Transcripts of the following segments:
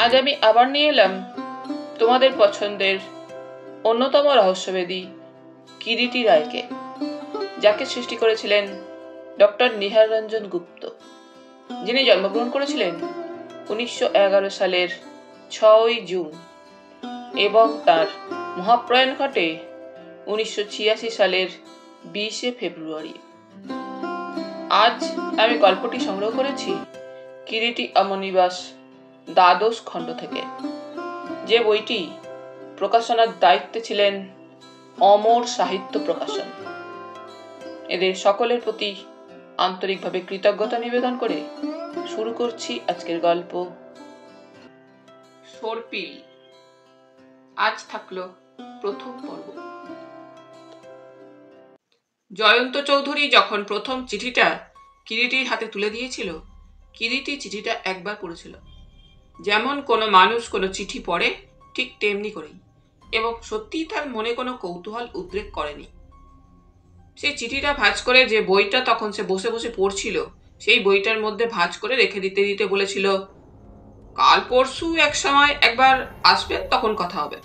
আজ আমি আবার নিয়ে এলাম তোমাদের পছন্দের অন্যতম রহস্যভেদী কিরিটি রায়কে, যাকে সৃষ্টি করেছিলেন ডক্টর নিহার রঞ্জন গুপ্ত, যিনি জন্মগ্রহণ করেছিলেন 1911 সালের 6ই জুন এবং তার মহাপ্রয়াণ ঘটে 1986 সালের 20শে ফেব্রুয়ারি। আজ আমি গল্পটি সংগ্রহ করেছি কিরিটি অমনিবাস দ্বাদশ খণ্ড থেকে, যে বইটি প্রকাশনার দায়িত্বে ছিলেন অমর সাহিত্য প্রকাশন। এদের সকলের প্রতি আন্তরিকভাবে কৃতজ্ঞতা নিবেদন করে শুরু করছি আজকের গল্প সর্পিল। আজ থাকলো প্রথম পর্ব। জয়ন্ত চৌধুরী যখন প্রথম চিঠিটা কিরিটির হাতে তুলে দিয়েছিল, কিরিটি চিঠিটা একবার পড়েছিল, যেমন কোনো মানুষ কোনো চিঠি পড়ে ঠিক তেমনি করেই, এবং সত্যিই তার মনে কোনো কৌতূহল উদ্রেক করেনি। সেই চিঠিটা ভাঁজ করে যে বইটা তখন সে বসে বসে পড়ছিল, সেই বইটার মধ্যে ভাঁজ করে রেখে দিতে দিতে বলেছিল, কাল পরশু এক সময় একবার আসবেন, তখন কথা হবে।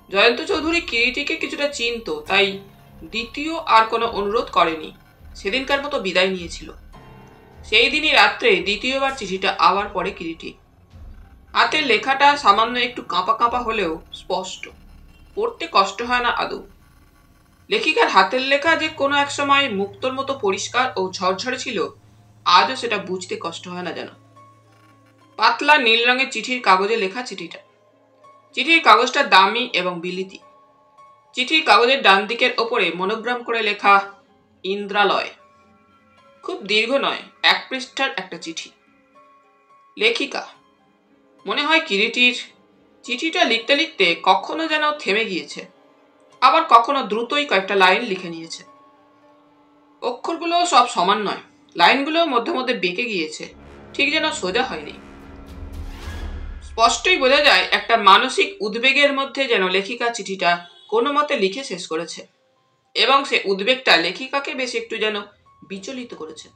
জয়ন্ত চৌধুরী কিরিটিকে কিছুটা চিনত, তাই দ্বিতীয় আর কোনো অনুরোধ করেনি, সেদিনকার মতো বিদায় নিয়েছিল। সেই দিনই রাত্রে দ্বিতীয়বার চিঠিটা আবার পড়ে কিরিটি। হাতের লেখাটা সামান্য একটু কাঁপা কাঁপা হলেও স্পষ্ট, পড়তে কষ্ট হয় না আদৌ। লেখিকার হাতের লেখা যে কোনো এক সময় মুক্তোর মতো পরিষ্কার ও ঝরঝরে ছিল, আজও সেটা বুঝতে কষ্ট হয় না যেন। পাতলা নীল রঙের চিঠির কাগজে লেখা চিঠিটা। চিঠির কাগজটা দামি এবং বিলিতি। চিঠির কাগজের ডান দিকের ওপরে মনোগ্রাম করে লেখা ইন্দ্রালয়। খুব দীর্ঘ নয়, 1 পৃষ্ঠার একটা চিঠি। লেখিকা মনে হয় কিরিটির চিঠিটা লিখতে লিখতে কখনো যেন থেমে গিয়েছে, আবার কখনো দ্রুতই কয়েকটা লাইন লিখে নিয়েছে। অক্ষরগুলো সব সমান নয়, লাইনগুলো মধ্যে মধ্যে বেঁকে গিয়েছে, ঠিক যেন সোজা হয়নি। স্পষ্টই বোঝা যায় একটা মানসিক উদ্বেগের মধ্যে যেন লেখিকা চিঠিটা কোনো মতে লিখে শেষ করেছে, এবং সে উদ্বেগটা লেখিকাকে বেশ একটু যেন বিচলিত করেছে,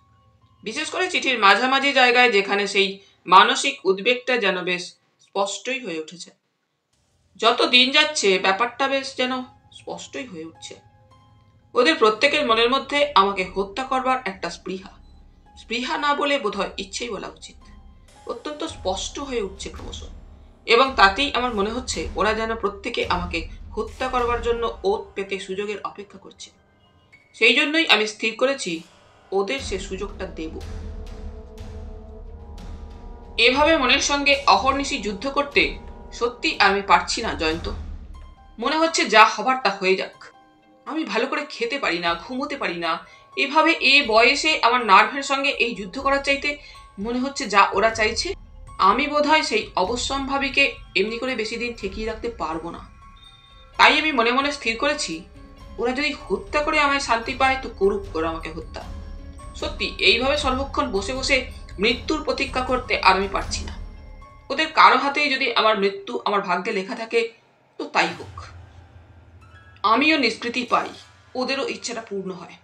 বিশেষ করে চিঠির মাঝামাঝি জায়গায়, যেখানে সেই মানসিক উদ্বেগটা যেন বেশ স্পষ্টই হয়ে উঠেছে। যত দিন যাচ্ছে ব্যাপারটা বেশ যেন স্পষ্টই হয়ে উঠছে। ওদের প্রত্যেকের মনের মধ্যে আমাকে হত্যা করবার একটা স্পৃহা না বলে বোধহয় ইচ্ছেই বলা উচিত, অত্যন্ত স্পষ্ট হয়ে উঠছে ক্রমশ, এবং তাতেই আমার মনে হচ্ছে ওরা যেন প্রত্যেকে আমাকে হত্যা করবার জন্য ওত পেতে সুযোগের অপেক্ষা করছে। সেই জন্যই আমি স্থির করেছি ওদের সে সুযোগটা দেব। এভাবে মনের সঙ্গে অহর্নিশি যুদ্ধ করতে সত্যি আমি পারছি না জয়ন্ত। মনে হচ্ছে যা হবার তা হয়ে যাক। আমি ভালো করে খেতে পারি না, ঘুমোতে পারি না। এভাবে এই বয়সে আমার নার্ভের সঙ্গে এই যুদ্ধ করার চাইতে মনে হচ্ছে যা ওরা চাইছে, আমি বোধহয় সেই অবশ্যম্ভাবীকে এমনি করে বেশি দিন ঠেকিয়ে রাখতে পারবো না। তাই আমি মনে মনে স্থির করেছি, ওরা যদি হত্যা করে আমায় শান্তি পায় তো করুক ওরা আমাকে হত্যা। সত্যি এইভাবে সর্বক্ষণ বসে বসে মৃত্যুর প্রতীক্ষা করতে আর আমি পারছি না। ওদের কারো হাতেই যদি আমার মৃত্যু আমার ভাগ্যে লেখা থাকে তো তাই হোক। আমিও নিষ্কৃতি পাই, ওদেরও ইচ্ছাটা পূর্ণ হয়।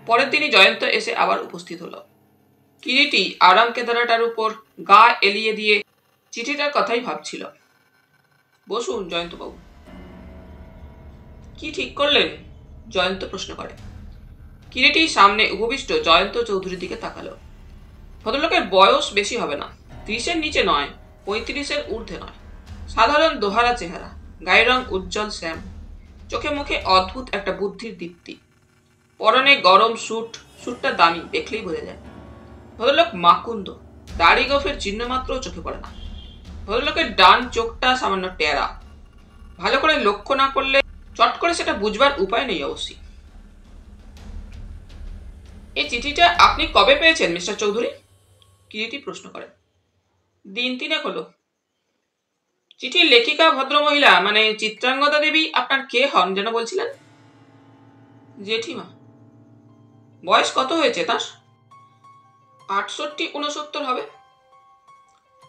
পরের দিনই জয়ন্ত এসে আবার উপস্থিত হলো। কিরিটি আরাম কেদারাটার উপর গা এলিয়ে দিয়ে চিঠিটার কথাই ভাবছিল। বসুন জয়ন্তবাবু। কি ঠিক করলেন? জয়ন্ত প্রশ্ন করে। কিরিটি সামনে উপবিষ্ট জয়ন্ত চৌধুরীর দিকে তাকালো। ভদ্রলোকের বয়স বেশি হবে না, 30-এর নিচে নয়, 35-এর ঊর্ধ্বে নয়। সাধারণ দোহারা চেহারা, গায়ের রং উজ্জ্বল শ্যাম, চোখে মুখে অদ্ভুত একটা বুদ্ধির দীপ্তি। পরনে গরম স্যুটটা দামি, দেখলেই বোঝা যায়। ভদ্রলোক মাকুন্দ, দাড়ি গোফের চিহ্ন মাত্রও চোখে পড়ে না। ভদ্রলোকের ডান চোখটা সামান্য টেরা, ভালো করে লক্ষ্য না করলে চট করে সেটা বুঝবার উপায় নেই অবশ্যই। এই চিঠিটা আপনি কবে পেয়েছেন মিস্টার চৌধুরী? কিরিটি প্রশ্ন করেন। দিন 3 হলো। চিঠির লেখিকা ভদ্রমহিলা মানে চিত্রাঙ্গদা দেবী আপনার কে হন যেন বলছিলেন? জেঠিমা। বয়স কত হয়েছে তার? 68-69 হবে।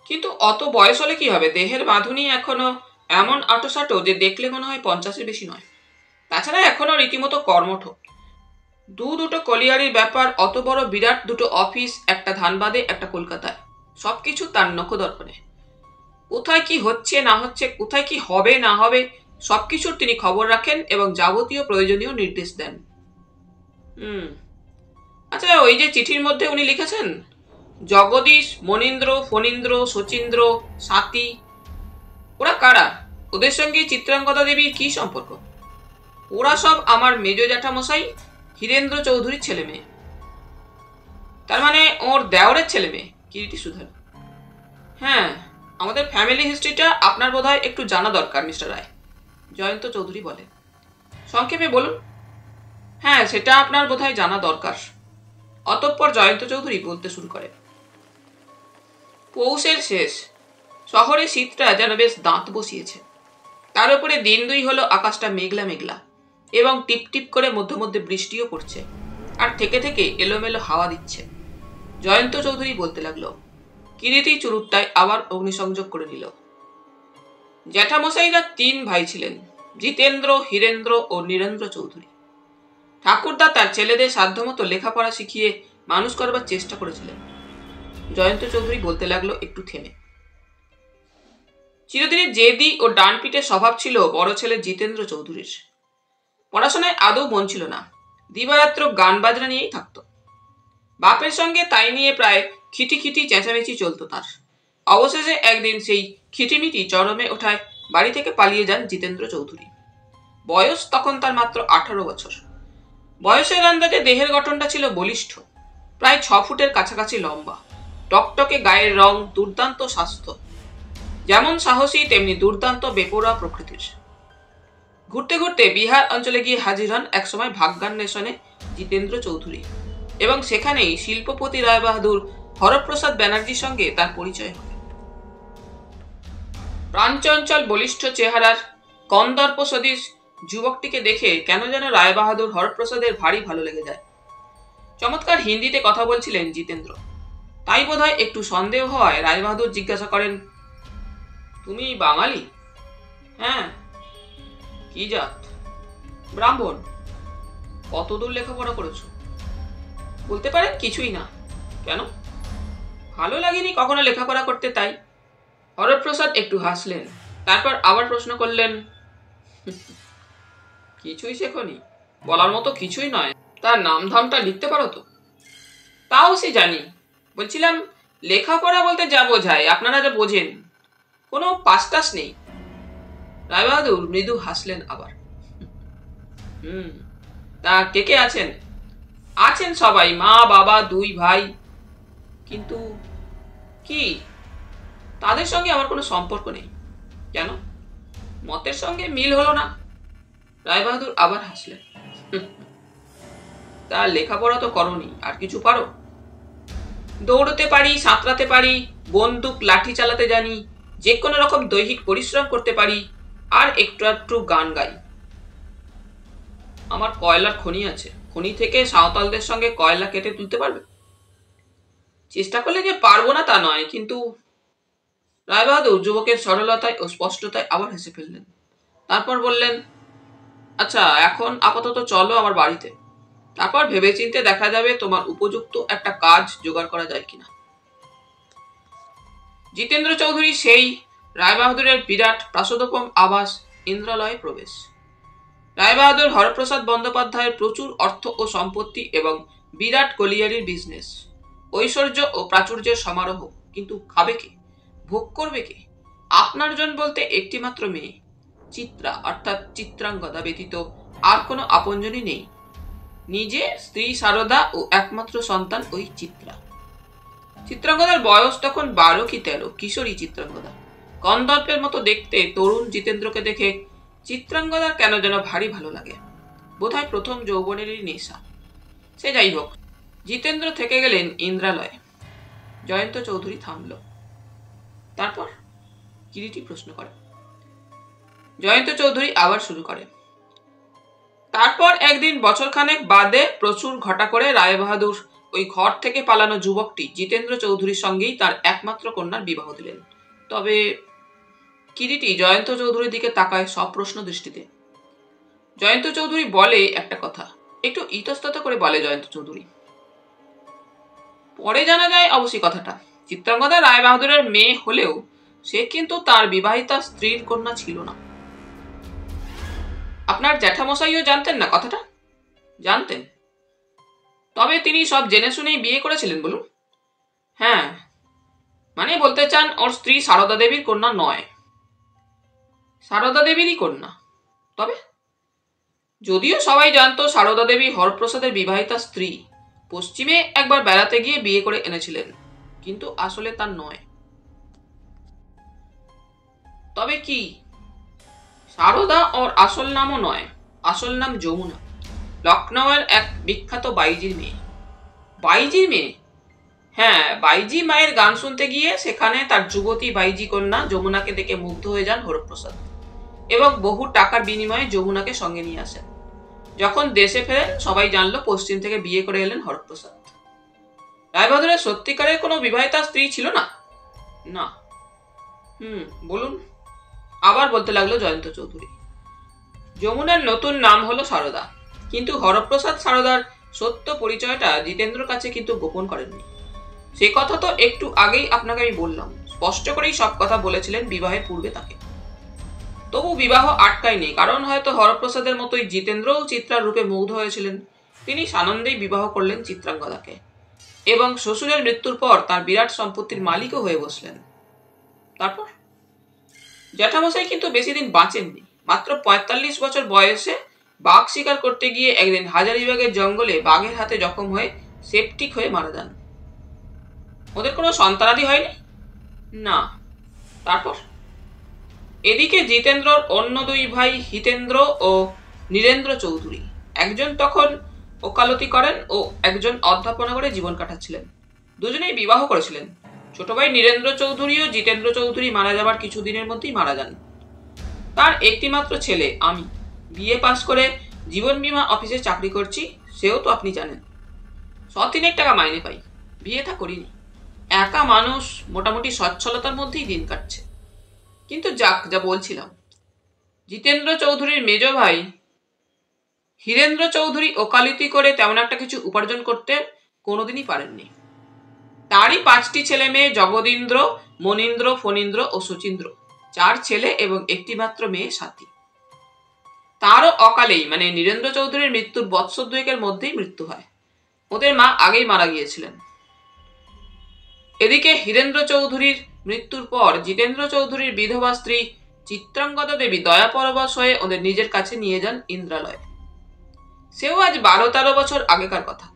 কিন্তু অত বয়স হলে কি হবে, দেহের বাঁধুনি এখনো এমন আটোসাটো যে দেখলে মনে হয় 50-এর বেশি নয়। তাছাড়া এখনো রীতিমতো কর্মঠ। দুটো কলিয়ারির ব্যাপার, অত বড় বিরাট দুটো অফিস, একটা ধানবাদে একটা কলকাতায়, সবকিছু তার নখদর্পণে। কোথায় কি হচ্ছে না হচ্ছে, কোথায় কি হবে না হবে সবকিছুর তিনি খবর রাখেন এবং যাবতীয় প্রয়োজনীয় নির্দেশ দেন। আচ্ছা, ওই যে চিঠির মধ্যে উনি লিখেছেন জগদীশ, মনীন্দ্র, ফণীন্দ্র, শচীন্দ্র, সাথী, ওরা কারা? ওদের সঙ্গে চিত্রাঙ্গদা দেবীর কি সম্পর্ক? ওরা সব আমার মেজ জ্যাঠামশাই হীরেন্দ্র চৌধুরীর ছেলে মেয়ে। তার মানে ওর দেওরের ছেলে মেয়ে? কিরিটি শুধালো। হ্যাঁ, আমাদের ফ্যামিলি হিস্ট্রিটা আপনার বোধহয় একটু জানা দরকার মিস্টার রায়, জয়ন্ত চৌধুরী বলে। সংক্ষেপে বলুন। হ্যাঁ, সেটা আপনার বোধহয় জানা দরকার। অতঃপর জয়ন্ত চৌধুরী বলতে শুরু করে। পৌষের শেষ, শহরে শীতটা যেন বেশ দাঁত বসিয়েছে। তার উপরে দিন দুই হলো আকাশটা মেঘলা মেঘলা এবং টিপ টিপ করে মধ্যে মধ্যে বৃষ্টিও পড়ছে, আর থেকে থেকে এলোমেলো হাওয়া দিচ্ছে। জয়ন্ত চৌধুরী বলতে লাগলো। কিরিটি চুরুটটায় আবার অগ্নিসংযোগ করে নিল। জ্যাঠামশাইরা 3 ভাই ছিলেন, জিতেন্দ্র, হীরেন্দ্র ও নীরেন্দ্র চৌধুরী। ঠাকুরদা তার ছেলেদের সাধ্যমতো লেখাপড়া শিখিয়ে মানুষ করবার চেষ্টা করেছিলেন। জয়ন্ত চৌধুরী বলতে লাগলো একটু থেমে। চিরদিনের জেদি ও ডান পিঠের স্বভাব ছিল বড় ছেলে জিতেন্দ্র চৌধুরীর। পড়াশোনায় আদৌ মন ছিল না, দিবারাত্র গান বাজনা নিয়েই থাকতো। বাপের সঙ্গে তাই নিয়ে প্রায় খিটিখিটি চেঁচামেচি চলত তার। অবশেষে একদিন সেই খিটিমিটি চরমে ওঠায় বাড়ি থেকে পালিয়ে যান জিতেন্দ্র চৌধুরী। বয়স তখন তার মাত্র 18 বছর। বয়সের আন্দাজে দেহের গঠনটা ছিল বলিষ্ঠ, প্রায় 6 ফুটের কাছাকাছি লম্বা, টকটকে গায়ের রং, দুর্দান্ত স্বাস্থ্য। যেমন সাহসী তেমনি দুর্দান্ত বেপরোয়া প্রকৃতির। ঘুরতে ঘুরতে বিহার অঞ্চলে গিয়ে হাজির হন একসময় ভাগ্যান্বেষণে জিতেন্দ্র চৌধুরী, এবং সেখানেই শিল্পপতি রায়বাহাদুর হরপ্রসাদ ব্যানার্জির সঙ্গে তার পরিচয় হয়। প্রাণচঞ্চল বলিষ্ঠ চেহারার কন্দর্প সদৃশ যুবকটিকে দেখে কেন যেন রায়বাহাদুর হরপ্রসাদের ভারী ভালো লেগে যায়। চমৎকার হিন্দিতে কথা বলছিলেন জিতেন্দ্র, তাই বোধহয় একটু সন্দেহ হওয়ায় রায়বাহাদুর জিজ্ঞাসা করেন, তুমি বাঙালি? হ্যাঁ। কি জাত? ব্রাহ্মণ। কতদূর লেখাপড়া করেছো? বলতে পারেন কিছুই না। কেন? ভালো লাগেনি কখনো লেখাপড়া করতে, তাই। হরপ্রসাদ একটু হাসলেন, তারপর আবার প্রশ্ন করলেন, কিছুই শেখনি? বলার মতো কিছুই নয়, তার নাম ধামটা লিখতে পারো তো? তাও সে জানি। বলছিলাম লেখাপড়া বলতে যা বোঝায় আপনারা যা বোঝেন, কোনো পাসটাস নেই। রায়বাহাদুর মৃদু হাসলেন আবার। তা কে কে আছেন? আছেন সবাই, মা, বাবা, 2 ভাই। কিন্তু কি? তাদের সঙ্গে আমার কোনো সম্পর্ক নেই। কেন? মতের সঙ্গে মিল হলো না। রায়বাহাদুর আবার হাসলেন। তা লেখাপড়া তো করনি, আর কিছু পারো? দৌড়তে পারি, সাঁতরাতে পারি, বন্দুক লাঠি চালাতে জানি, যে কোনো রকম দৈহিক পরিশ্রম করতে পারি, আর একটু একটু গান গাই। আমার কয়লার খনি আছে, খনি থেকে সাঁওতালদের সঙ্গে কয়লা কেটে তুলতে পারবে? চেষ্টা করলে যে পারবো না তা নয়, কিন্তু। রায়বাহাদুর যুবকের সরলতায় ও স্পষ্টতায় আবার হেসে ফেললেন। তারপর বললেন, আচ্ছা, এখন আপাতত চলো আমার বাড়িতে, তারপর ভেবেচিন্তে দেখা যাবে তোমার উপযুক্ত একটা কাজ জোগাড় করা যায় কিনা। জিতেন্দ্র চৌধুরী সেই রায়বাহাদুরের বিরাট প্রাসাদোপম আবাস ইন্দ্রালয়ে প্রবেশ। রায়বাহাদুর হরপ্রসাদ বন্দ্যোপাধ্যায়ের প্রচুর অর্থ ও সম্পত্তি এবং বিরাট কলিয়ারির বিজনেস, ঐশ্বর্য ও প্রাচুর্যের সমারোহ, কিন্তু খাবে কে, ভোগ করবে কে? আপনার জন বলতে একটি মাত্র মেয়ে, চিত্রা অর্থাৎ চিত্রাঙ্গদা ব্যতীত আর কোনো আপনজনই নেই। নিজে, স্ত্রী সারদা ও একমাত্র সন্তান ওই চিত্রা। চিত্রাঙ্গদার বয়স তখন 12 কি 13, কিশোরী চিত্রাঙ্গদা। কন্দর্পের মতো দেখতে তরুণ জিতেন্দ্রকে দেখে চিত্রাঙ্গদার কেন যেন ভারী ভালো লাগে, বোধহয় প্রথম যৌবনেরই নেশা। সে যাই হোক, জিতেন্দ্র থেকে গেলেন ইন্দ্রালয়ে। জয়ন্ত চৌধুরী থামল। তারপর? কিরিটি প্রশ্ন করে। জয়ন্ত চৌধুরী আবার শুরু করে। তারপর একদিন বছরখানেক বাদে প্রচুর ঘটা করে রায়বাহাদুর ওই ঘর থেকে পালানো যুবকটি জিতেন্দ্র চৌধুরীর সঙ্গেই তার একমাত্র কন্যার বিবাহ দিলেন। তবে কিরিটি জয়ন্ত চৌধুরীর দিকে তাকায় সপ্রশ্ন দৃষ্টিতে। জয়ন্ত চৌধুরী বলে একটা কথা, একটু ইতস্তত করে বলে জয়ন্ত চৌধুরী। পরে জানা যায় অবশ্যই কথাটা। চিত্রাঙ্গদা রায়বাহাদুরের মেয়ে হলেও সে কিন্তু তার বিবাহিতা স্ত্রীর কন্যা ছিল না। আপনার জ্যাঠামশাইও জানতেন না কথাটা? জানতেন। তবে তিনি সব জেনে শুনেই বিয়ে করেছিলেন বলুন? হ্যাঁ, মানে বলতে চান ওর স্ত্রী সারদা দেবীর কন্যা নয়। সারদা দেবীরই কন্যা। তবে যদিও সবাই জানতো সারদা দেবী হরপ্রসাদের বিবাহিতা স্ত্রী, পশ্চিমে একবার বেড়াতে গিয়ে বিয়ে করে এনেছিলেন, কিন্তু আসলে তার নয়। তবে কি? সারদা ওর আসল নামও নয়, আসল নাম যমুনা, লখনৌয়ের এক বিখ্যাত বাইজির মেয়ে। বাইজির মেয়ে? হ্যাঁ, বাইজি মায়ের গান শুনতে গিয়ে সেখানে তার যুবতী বাইজি কন্যা যমুনাকে দেখে মুগ্ধ হয়ে যান হরপ্রসাদ এবং বহু টাকার বিনিময়ে যমুনাকে সঙ্গে নিয়ে আসেন। যখন দেশে ফেরেন সবাই জানলো পশ্চিম থেকে বিয়ে করে এলেন হরপ্রসাদ। রায়বাহাদুরের সত্যিকারের কোনো বিবাহিতা স্ত্রী ছিল না? না। বলুন, আবার বলতে লাগলো জয়ন্ত চৌধুরী। যমুনার নতুন নাম হলো সারদা, কিন্তু হরপ্রসাদ সারদার সত্য পরিচয়টা জিতেন্দ্রর কাছে কিন্তু গোপন করেননি। সে কথা তো একটু আগেই আপনাকে আমি বললাম, স্পষ্ট করেই সব কথা বলেছিলেন বিবাহের পূর্বে তাকে। তবু বিবাহ আটকায়নি, কারণ হয়তো হরপ্রসাদের মতোই জিতেন্দ্রও চিত্রার রূপে মুগ্ধ হয়েছিলেন। তিনি সানন্দেই বিবাহ করলেন চিত্রাঙ্গদাকে এবং শ্বশুরের মৃত্যুর পর তার বিরাট সম্পত্তির মালিকও হয়ে বসলেন। তারপর জ্যাঠামশাই কিন্তু বেশি দিন বাঁচেননি। মাত্র ৪৫ বছর বয়সে বাঘ শিকার করতে গিয়ে একদিন হাজারিবাগের জঙ্গলে বাঘের হাতে জখম হয়ে সেপটিক হয়ে মারা যান। ওদের কোনো সন্তানাদি হয়নি? না। তারপর এদিকে জিতেন্দ্রর অন্য দুই ভাই হিতেন্দ্র ও নীরেন্দ্র চৌধুরী, একজন তখন ওকালতি করেন ও একজন অধ্যাপনা করে জীবন কাটাচ্ছিলেন। দুজনেই বিবাহ করেছিলেন। ছোট ভাই নীরেন্দ্র চৌধুরীও জিতেন্দ্র চৌধুরী মারা যাবার কিছুদিনের মধ্যেই মারা যান। তার একটিমাত্র ছেলে আমি, বিএ পাস করে জীবন বীমা অফিসে চাকরি করছি, সেও তো আপনি জানেন। ৩০০ টাকা মাইনে পাই, বিয়ে থা করিনি। একা মানুষ, মোটামুটি সচ্ছলতার মধ্যেই দিন কাটছে। কিন্তু যাক, যা বলছিলাম, জিতেন্দ্র চৌধুরীর মেজ ভাই হীরেন্দ্র চৌধুরী ওকালতি করে তেমন একটা কিছু উপার্জন করতে কোনোদিনই পারেননি। তারই ৫টি ছেলে মেয়ে, জগদীন্দ্র, মনীন্দ্র, ফণীন্দ্র ও শচীন্দ্র, ৪ ছেলে এবং একটি মাত্র মেয়ে স্বাতী। তারও অকালেই, মানে নীরেন্দ্র চৌধুরীর মৃত্যুর বৎসর ২ মধ্যেই মৃত্যু হয়। ওদের মা আগেই মারা গিয়েছিলেন। এদিকে হীরেন্দ্র চৌধুরীর মৃত্যুর পর জিতেন্দ্র চৌধুরীর বিধবা স্ত্রী চিত্রাঙ্গদা দেবী দয়াপরবশ হয়ে ওদের নিজের কাছে নিয়ে যান ইন্দ্রালয়ে। সেও আজ ১২-১৩ বছর আগেকার কথা।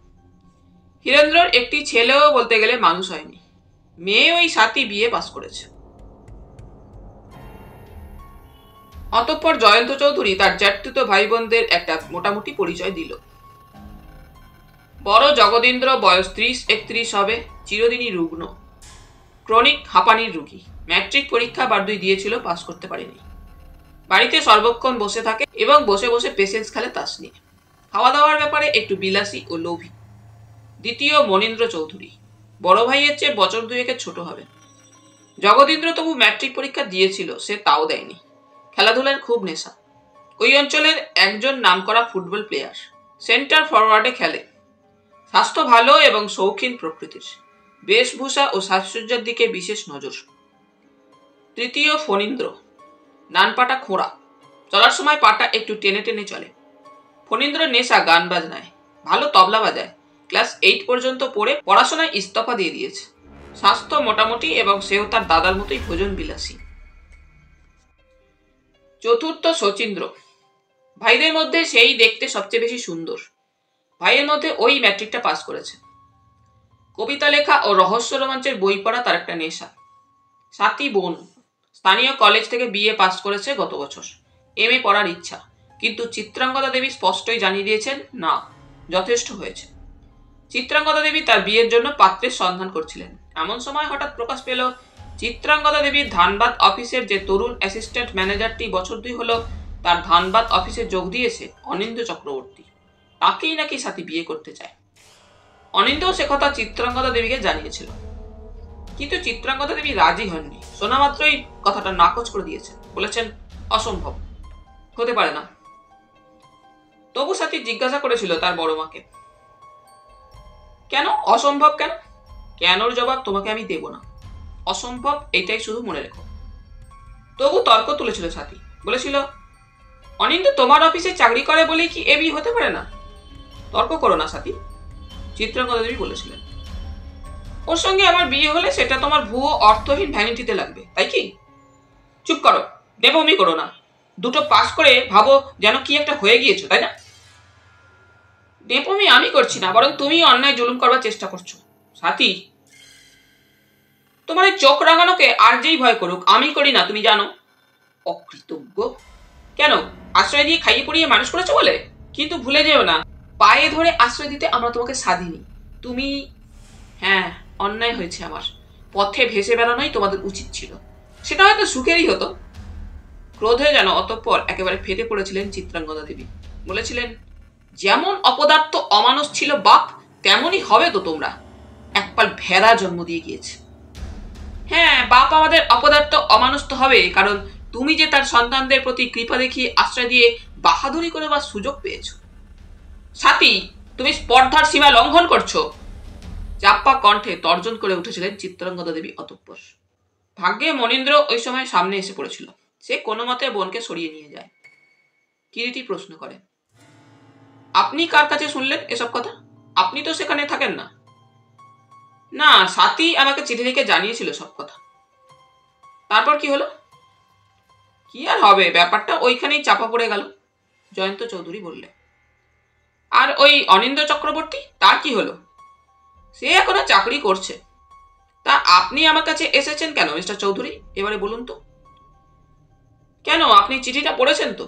হীরেন্দ্রর একটি ছেলেও বলতে গেলে মানুষ হয়নি। মেয়ে ওই স্বাতী বিয়ে পাস করেছে। অতঃপর জয়ন্ত চৌধুরী তার জ্যাঠতুত ভাই বোনদের একটা মোটামুটি পরিচয় দিল। বড় জগদীন্দ্র, বয়স ৩০-৩১ হবে, চিরদিনই রুগ্ন, ক্রনিক হাঁপানির রুগী। ম্যাট্রিক পরীক্ষা বারদুই দিয়েছিল, পাস করতে পারেনি। বাড়িতে সর্বক্ষণ বসে থাকে এবং বসে বসে পেশেন্স খেলে তাস নিয়ে। খাওয়া দাওয়ার ব্যাপারে একটু বিলাসী ও লোভী। দ্বিতীয় মনীন্দ্র চৌধুরী, বড় ভাইয়ের চেয়ে বছর ২ ছোট হবে। জগদীন্দ্র তবু ম্যাট্রিক পরীক্ষা দিয়েছিল, সে তাও দেয়নি। খেলাধুলার খুব নেশা। ওই অঞ্চলের একজন নামকরা ফুটবল প্লেয়ার, সেন্টার ফরওয়ার্ডে খেলে। স্বাস্থ্য ভালো এবং শৌখিন প্রকৃতির, বেশভূষা ও সাজসজ্জার দিকে বিশেষ নজর। তৃতীয় ফণীন্দ্র, ডান পাটা খোঁড়া, চলার সময় পাটা একটু টেনে টেনে চলে। ফণীন্দ্র নেশা গান বাজনায়, ভালো তবলা বাজায়। ক্লাস 8 পর্যন্ত পড়ে পড়াশোনায় ইস্তফা দিয়ে দিয়েছে। স্বাস্থ্য মোটামুটি এবং সেও তার দাদার মতোই ভোজন বিলাসী। চতুর্থ শচীন্দ্র, ভাইদের মধ্যে সেই দেখতে সবচেয়ে বেশি সুন্দর। ভাইয়ের মধ্যে ওই ম্যাট্রিকটা পাস করেছে। কবিতা লেখা ও রহস্য রোমাঞ্চের বই পড়া তার একটা নেশা। স্বাতী বোন, স্থানীয় কলেজ থেকে বিএ পাস করেছে গত বছর, এমএ পড়ার ইচ্ছা, কিন্তু চিত্রাঙ্গদা দেবী স্পষ্টই জানিয়ে দিয়েছেন না, যথেষ্ট হয়েছে। চিত্রাঙ্গদা দেবী তার বিয়ের জন্য পাত্রের সন্ধান করছিলেন। এমন সময় হঠাৎ প্রকাশ পেল চিত্রাঙ্গদা দেবীর ধানবাদ অফিসের যে তরুণ অ্যাসিস্ট্যান্ট ম্যানেজারটি বছর ২ হলো তার ধানবাদ অফিসে যোগ দিয়েছে, অনিন্দ্য চক্রবর্তী, তাকেই নাকি স্বাতী বিয়ে করতে চায়। অনিন্দ্যও সে কথা চিত্রাঙ্গদা দেবীকে জানিয়েছিল, কিন্তু চিত্রাঙ্গদা দেবী রাজি হননি। শোনা মাত্রই কথাটা নাকচ করে দিয়েছেন, বলেছেন অসম্ভব, হতে পারে না। তবু স্বাতী জিজ্ঞাসা করেছিল তার বড় মাকে, কেন অসম্ভব? কেন? কেনর জবাব তোমাকে আমি দেব না। অসম্ভব, এটাই শুধু মনে রেখো। তবু তর্ক তুলেছিল সাথী। বলেছিল, অনিন্দ তোমার অফিসে চাকরি করে বলেই কি এ বিয়ে হতে পারে না? তর্ক করো না সাথী, চিত্রাঙ্গদা দেবী বলেছিলেন। ওর সঙ্গে আমার বিয়ে হলে সেটা তোমার ভুয়ো অর্থহীন ভ্যানিটিতে লাগবে, তাই কি? চুপ করো, দেবমি করো না। দুটো পাস করে ভাবো যেন কি একটা হয়ে গিয়েছো, তাই না? নেপমি আমি করছি না, বরং তুমি অন্যায় জুলুম করবার চেষ্টা করছো। সাথী, তোমার এই চোখ রাঙানোকে আর যেই ভয় করুক, আমি করি না, তুমি জানো। অকৃতজ্ঞ। কেন, আশ্রয় দিয়ে খাইয়ে পড়িয়ে মানুষ করেছো বলে? কিন্তু ভুলে যেও না, পায়ে ধরে আশ্রয় দিতে আমরা তোমাকে স্বাধীনি। তুমি, হ্যাঁ, অন্যায় হয়েছে আমার। পথে ভেসে বেড়ানোই তোমাদের উচিত ছিল। সেটা হয়তো সুখেরই হতো। ক্রোধে যেন অতঃপর একেবারে ফেটে পড়েছিলেন চিত্রাঙ্গদা দেবী। বলেছিলেন, যেমন অপদার্থ অমানুষ ছিল বাপ, তেমনই হবে তো তোমরা। একপাল ভেড়া জন্ম দিয়ে গিয়েছে। হ্যাঁ, বাপ আমাদের অপদার্থ অমানুষ তো হবে, কারণ তুমি যে তার সন্তানদের প্রতি কৃপা দেখিয়ে আশ্রয় দিয়ে বাহাদুরি করে বা সুযোগ পেয়েছ। সাথী, তুমি স্পর্ধার সীমা লঙ্ঘন করছো। চাপ্পা কণ্ঠে তর্জন করে উঠেছিলেন চিত্রাঙ্গদা দেবী অতঃপর। ভাগ্যে মনীন্দ্র ওই সময় সামনে এসে পড়েছিল। সে কোনো মতে বোনকে সরিয়ে নিয়ে যায়। কিরিটি প্রশ্ন করে, আপনি কার কাছে শুনলেন এসব কথা? আপনি তো সেখানে থাকেন না। না, সাথী আমাকে চিঠি লিখে জানিয়েছিল সব কথা। তারপর কি হলো? কি আর হবে, ব্যাপারটা ওইখানেই চাপা পড়ে গেল, জয়ন্ত চৌধুরী বললে। আর ওই অনিন্দ্য চক্রবর্তী, তার কি হলো? সে এখনো চাকরি করছে। তা আপনি আমার কাছে এসেছেন কেন মিস্টার চৌধুরী, এবারে বলুন তো? কেন, আপনি চিঠিটা পড়েছেন তো?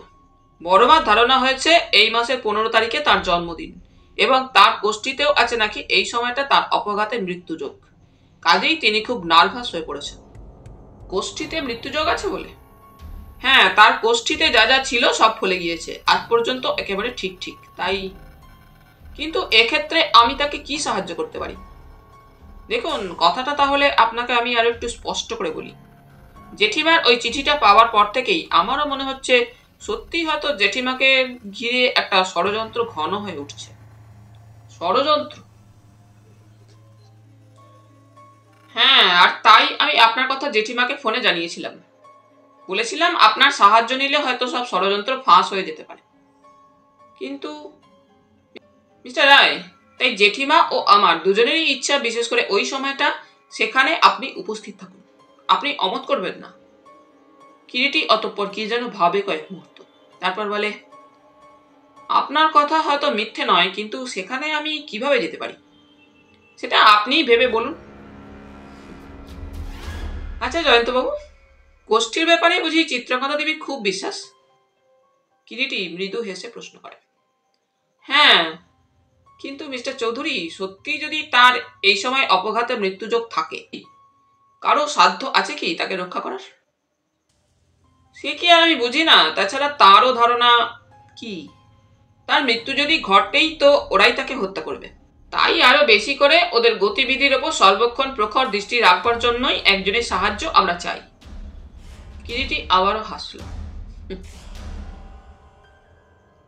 বড়মার ধারণা হয়েছে এই মাসের 15 তারিখে তার জন্মদিন, এবং তার কোষ্ঠীতেও আছে নাকি এই সময়টা তার অপঘাতে মৃত্যুযোগ। কাজেই তিনি খুব নার্ভাস হয়ে পড়েছেন। কোষ্ঠীতে মৃত্যুযোগ আছে বলে? হ্যাঁ, তার কোষ্ঠীতে যা যা ছিল সব ফলে গিয়েছে, আজ পর্যন্ত একেবারে ঠিক ঠিক। তাই, কিন্তু এক্ষেত্রে আমি তাকে কি সাহায্য করতে পারি? দেখুন, কথাটা তাহলে আপনাকে আমি আরো একটু স্পষ্ট করে বলি। জেঠিমার ওই চিঠিটা পাওয়ার পর থেকেই আমারও মনে হচ্ছে সত্যি হয়তো জেঠিমাকে ঘিরে একটা ষড়যন্ত্র ঘন হয়ে উঠছে। ষড়যন্ত্র? হ্যাঁ, আর তাই আমি আপনার কথা জেঠিমাকে ফোনে জানিয়েছিলাম। বলেছিলাম আপনার সাহায্য নিলে হয়তো সব ষড়যন্ত্র ফাঁস হয়ে যেতে পারে। কিন্তু মিস্টার রায়, তাই জেঠিমা ও আমার দুজনেরই ইচ্ছা, বিশেষ করে ওই সময়টা, সেখানে আপনি উপস্থিত থাকুন। আপনি অমত করবেন না? কিরিটি অতঃপর কি যেন ভাবে কয়েক মুহূর্ত, তারপর বলে, আপনার কথা হয়তো মিথ্যে নয়, কিন্তু সেখানে আমি কিভাবে যেতে পারি সেটা আপনিই ভেবে বলুন। আচ্ছা জয়ন্তবাবু, গোষ্ঠীর ব্যাপারে বুঝি চিত্রাঙ্গদা দেবীর খুব বিশ্বাস? কিরিটি মৃদু হেসে প্রশ্ন করে। হ্যাঁ, কিন্তু মিস্টার চৌধুরী, সত্যি যদি তার এই সময় অপঘাতে মৃত্যুযোগ থাকে, কারো সাধ্য আছে কি তাকে রক্ষা করার? সে কি আর আমি বুঝি না? তাছাড়া তারও ধারণা কি, তার মৃত্যু যদি ঘটেই তো ওরাই তাকে হত্যা করবে। তাই আরো বেশি করে ওদের গতিবিধির ওপর সর্বক্ষণ প্রখর দৃষ্টি রাখবার জন্যই একজনের সাহায্য আমরা চাই। কিরিটি আবারও হাসল।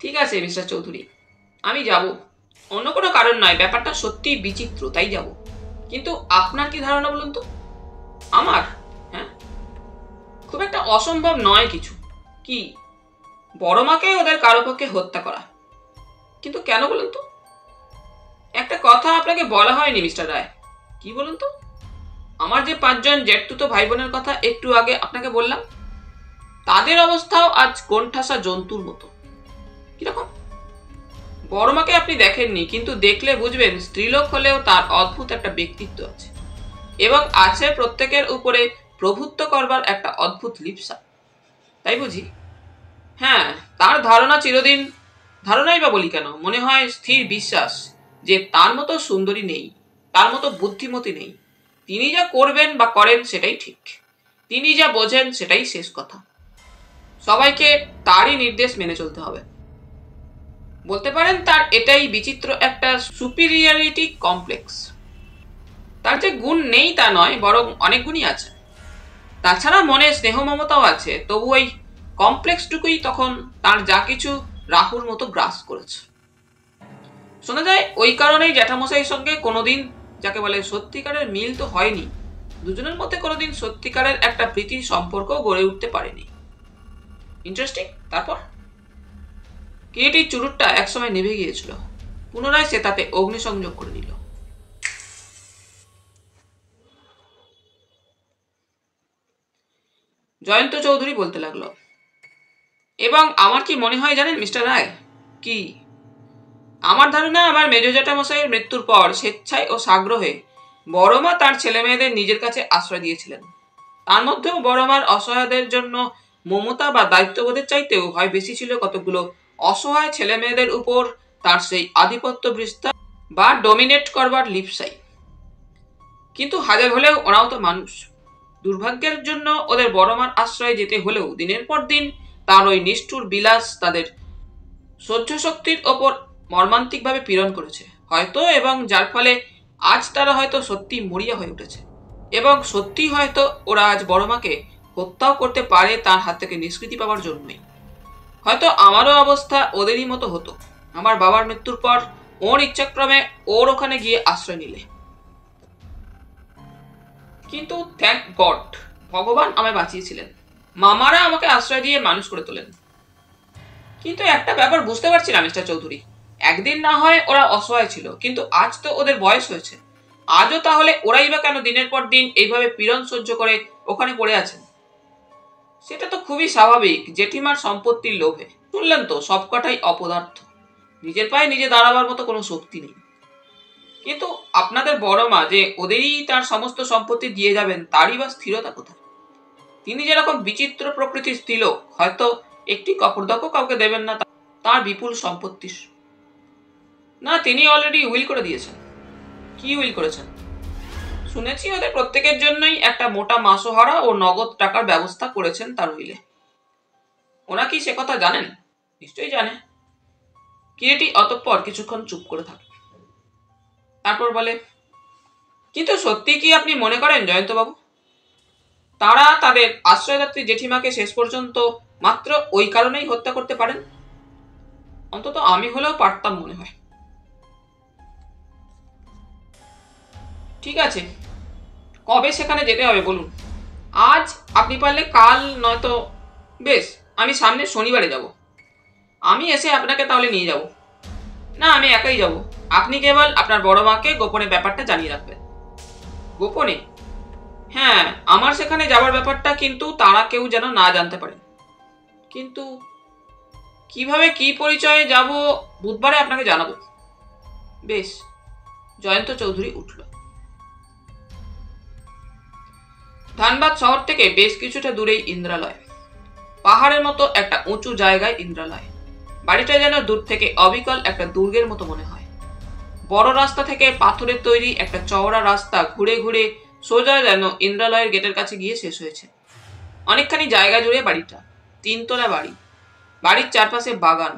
ঠিক আছে মিস্টার চৌধুরী, আমি যাব। অন্য কোনো কারণ নয়, ব্যাপারটা সত্যি বিচিত্র, তাই যাব। কিন্তু আপনার কি ধারণা বলুন তো? আমার? হ্যাঁ, খুব একটা অসম্ভব নয় কিছু। কি? বড় মাকে ওদের কারো পক্ষে হত্যা করা। কিন্তু কেন বলুন তো? একটা কথা আপনাকে বলা হয়নি মিস্টার রায়। কি বলুন তো? আমার যে 5 জন জেঠতুতো ভাই বোনের কথা একটু আগে আপনাকে বললাম, তাদের অবস্থাও আজ কোণঠাসা জন্তুর মতো। কিরকম? বড় মাকে আপনি দেখেননি, কিন্তু দেখলে বুঝবেন স্ত্রীলোক হলেও তার অদ্ভুত একটা ব্যক্তিত্ব আছে, এবং আছে প্রত্যেকের উপরে প্রভুত্ব করবার একটা অদ্ভুত লিপ্সা, তাই বুঝি? হ্যাঁ, তার ধারণা চিরদিন, ধারণাই বা বলি কেন, মনে হয় স্থির বিশ্বাস যে তার মতো সুন্দরী নেই, তার মতো বুদ্ধিমতী নেই। তিনি যা করবেন বা করেন সেটাই ঠিক, তিনি যা বোঝেন সেটাই শেষ কথা। সবাইকে তারই নির্দেশ মেনে চলতে হবে। বলতে পারেন তার এটাই বিচিত্র একটা সুপিরিয়রিটি কমপ্লেক্স। তার যে গুণ নেই তা নয়, বরং অনেক গুণই আছে। তাছাড়া মনে স্নেহ মমতাও আছে, তবু ওই কমপ্লেক্সটুকুই তখন তার যা কিছু রাহুর মতো গ্রাস করেছে। শোনা যায় ওই কারণেই জ্যাঠামশাইয়ের সঙ্গে কোনোদিন যাকে বলে সত্যিকারের মিল তো হয়নি, দুজনের মধ্যে কোনোদিন সত্যিকারের একটা প্রীতির সম্পর্ক গড়ে উঠতে পারেনি। ইন্টারেস্টিং। তারপর কিরিটির চুরুটটা একসময় নেভে গিয়েছিল, পুনরায় সে তাতে অগ্নিসংযোগ করে নিল। জয়ন্ত চৌধুরী বলতে লাগলো, এবং আমার কি মনে হয় জানেন মিস্টার রায়? কি? আমার ধারণা আমার মেজ জ্যাঠামশাইয়ের মৃত্যুর পর স্বেচ্ছায় ও সাগ্রহে বড়মা তার ছেলে মেয়েদের নিজের কাছে আশ্রয় দিয়েছিলেন। তার মধ্যেও বড়মার অসহায়দের জন্য মমতা বা দায়িত্ববোধের চাইতেও ভয় বেশি ছিল কতগুলো অসহায় ছেলে মেয়েদের উপর তার সেই আধিপত্য বিস্তার বা ডোমিনেট করবার লিপসাই। কিন্তু হাজার হলেও ওরাও তো মানুষ। দুর্ভাগ্যের জন্য ওদের বড়মার আশ্রয়ে যেতে হলেও দিনের পর দিন তার ওই নিষ্ঠুর বিলাস তাদের সহ্য শক্তির ওপর মর্মান্তিকভাবে পীড়ন করেছে হয়তো, এবং যার ফলে আজ তারা হয়তো সত্যি মরিয়া হয়ে উঠেছে, এবং সত্যি হয়তো ওরা আজ বড়মাকে হত্যাও করতে পারে তার হাত থেকে নিষ্কৃতি পাওয়ার জন্যই। হয়তো আমারও অবস্থা ওদেরই মতো হতো আমার বাবার মৃত্যুর পর ওর ইচ্ছাক্রমে ওর ওখানে গিয়ে আশ্রয় নিলে। কিন্তু থ্যাংক গড, ভগবান আমায় বাঁচিয়েছিলেন। মামারা আমাকে আশ্রয় দিয়ে মানুষ করে তোলেন। কিন্তু একটা ব্যাপার বুঝতে পারছি না মিস্টার চৌধুরী, একদিন না হয় ওরা অসহায় ছিল, কিন্তু আজ তো ওদের বয়স হয়েছে। আজও তাহলে ওরাই বা কেন দিনের পর দিন এইভাবে পীড়ন সহ্য করে ওখানে পড়ে আছেন? সেটা তো খুবই স্বাভাবিক, জেঠিমার সম্পত্তির লোভে। শুনলেন তো, সবকটাই অপদার্থ, নিজের পায়ে নিজে দাঁড়াবার মতো কোনো শক্তি নেই। কিন্তু আপনাদের বড় মা যে ওদেরই তার সমস্ত সম্পত্তি দিয়ে যাবেন, তারই বা স্থিরতা কোথায়? তিনি যেরকম বিচিত্র প্রকৃতির স্ত্রীলোক, হয়তো একটি কপরদাকও কাউকে দেবেন না তার বিপুল সম্পত্তির। না, তিনি অলরেডি উইল করে দিয়েছেন। কি উইল করেছেন? শুনেছি ওদের প্রত্যেকের জন্যই একটা মোটা মাসোহারা ও নগদ টাকার ব্যবস্থা করেছেন তার উইলে। ওরা কি সে কথা জানেন? নিশ্চয়ই জানে। কিরিটি অতঃপর কিছুক্ষণ চুপ করে থাকে, তারপর বলে, কিন্তু সত্যি কি আপনি মনে করেন জয়ন্তবাবু, তারা তাদের আশ্রয়দাত্রী জেঠিমাকে শেষ পর্যন্ত মাত্র ওই কারণেই হত্যা করতে পারেন? অন্তত আমি হলেও পারতাম মনে হয়। ঠিক আছে, কবে সেখানে যেতে হবে বলুন? আজ, আপনি পারলে কাল, নয়তো বেশ আমি সামনে শনিবারে যাব। আমি এসে আপনাকে তাহলে নিয়ে যাব। না, আমি একাই যাব। আপনি কেবল আপনার বড় মাকে গোপনে ব্যাপারটা জানিয়ে রাখবেন। গোপনে? হ্যাঁ, আমার সেখানে যাওয়ার ব্যাপারটা কিন্তু তারা কেউ যেন না জানতে পারে। কিন্তু কিভাবে, কি পরিচয়ে যাব বুধবারে আপনাকে জানাবো। বেশ। জয়ন্ত চৌধুরী উঠল। ধানবাদ শহর থেকে বেশ কিছুটা দূরেই ইন্দ্রালয়। পাহাড়ের মতো একটা উঁচু জায়গায় ইন্দ্রালয়। বাড়িটা যেন দূর থেকে অবিকল একটা দুর্গের মতো মনে হয়। বড় রাস্তা থেকে পাথরের তৈরি একটা চওড়া রাস্তা ঘুরে ঘুরে সোজা যেন ইন্দ্রালয়ের গেটের কাছে গিয়ে শেষ হয়েছে। অনেকখানি জায়গা জুড়ে বাড়িটা, 3 তলা বাড়ি। বাড়ির চারপাশে বাগান,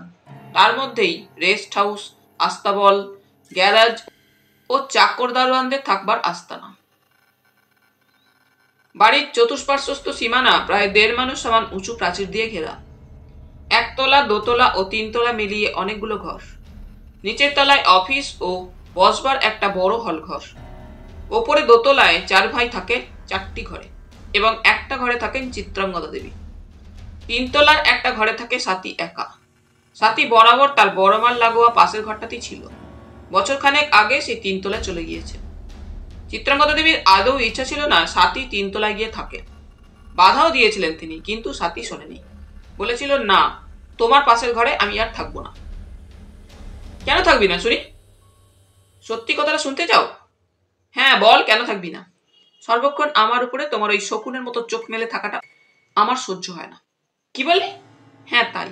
তার মধ্যেই রেস্ট হাউস, আস্তাবল, গ্যারাজ ও চাকর দারোয়ানদের থাকবার আস্তানা। বাড়ির চতুষ্পার্শ্বস্থ সীমানা প্রায় 1.5 মানুষ সমান উঁচু প্রাচীর দিয়ে ঘেরা। 1 তলা, 2 তলা ও 3 তলা মিলিয়ে অনেকগুলো ঘর। নিচের তলায় অফিস ও বসবার একটা বড় হল ঘর। ওপরে 2 তলায় 4 ভাই থাকে 4টি ঘরে, এবং একটা ঘরে থাকেন চিত্রাঙ্গদা দেবী। 3 তলার একটা ঘরে থাকে সাথী একা। সাথী বরাবর তার বড় মার লাগোয়া পাশের ঘরটাতেই ছিল। বছরখানেক আগে সে 3 তলায় চলে গিয়েছে। চিত্রাঙ্গদা দেবীর আদৌ ইচ্ছা ছিল না সাথী 3 তলায় গিয়ে থাকে। বাধাও দিয়েছিলেন তিনি, কিন্তু সাথী শোনেনি। বলেছিল, না, তোমার পাশের ঘরে আমি আর থাকবো না। কেন থাকবি না শুনি? সত্যি কথাটা শুনতে চাও? হ্যাঁ বল, কেন থাকবি না? সর্বক্ষণ আমার উপরে তোমার ওই শকুনের মতো চোখ মেলে থাকাটা আমার সহ্য হয় না। কি বললি? হ্যাঁ তাই।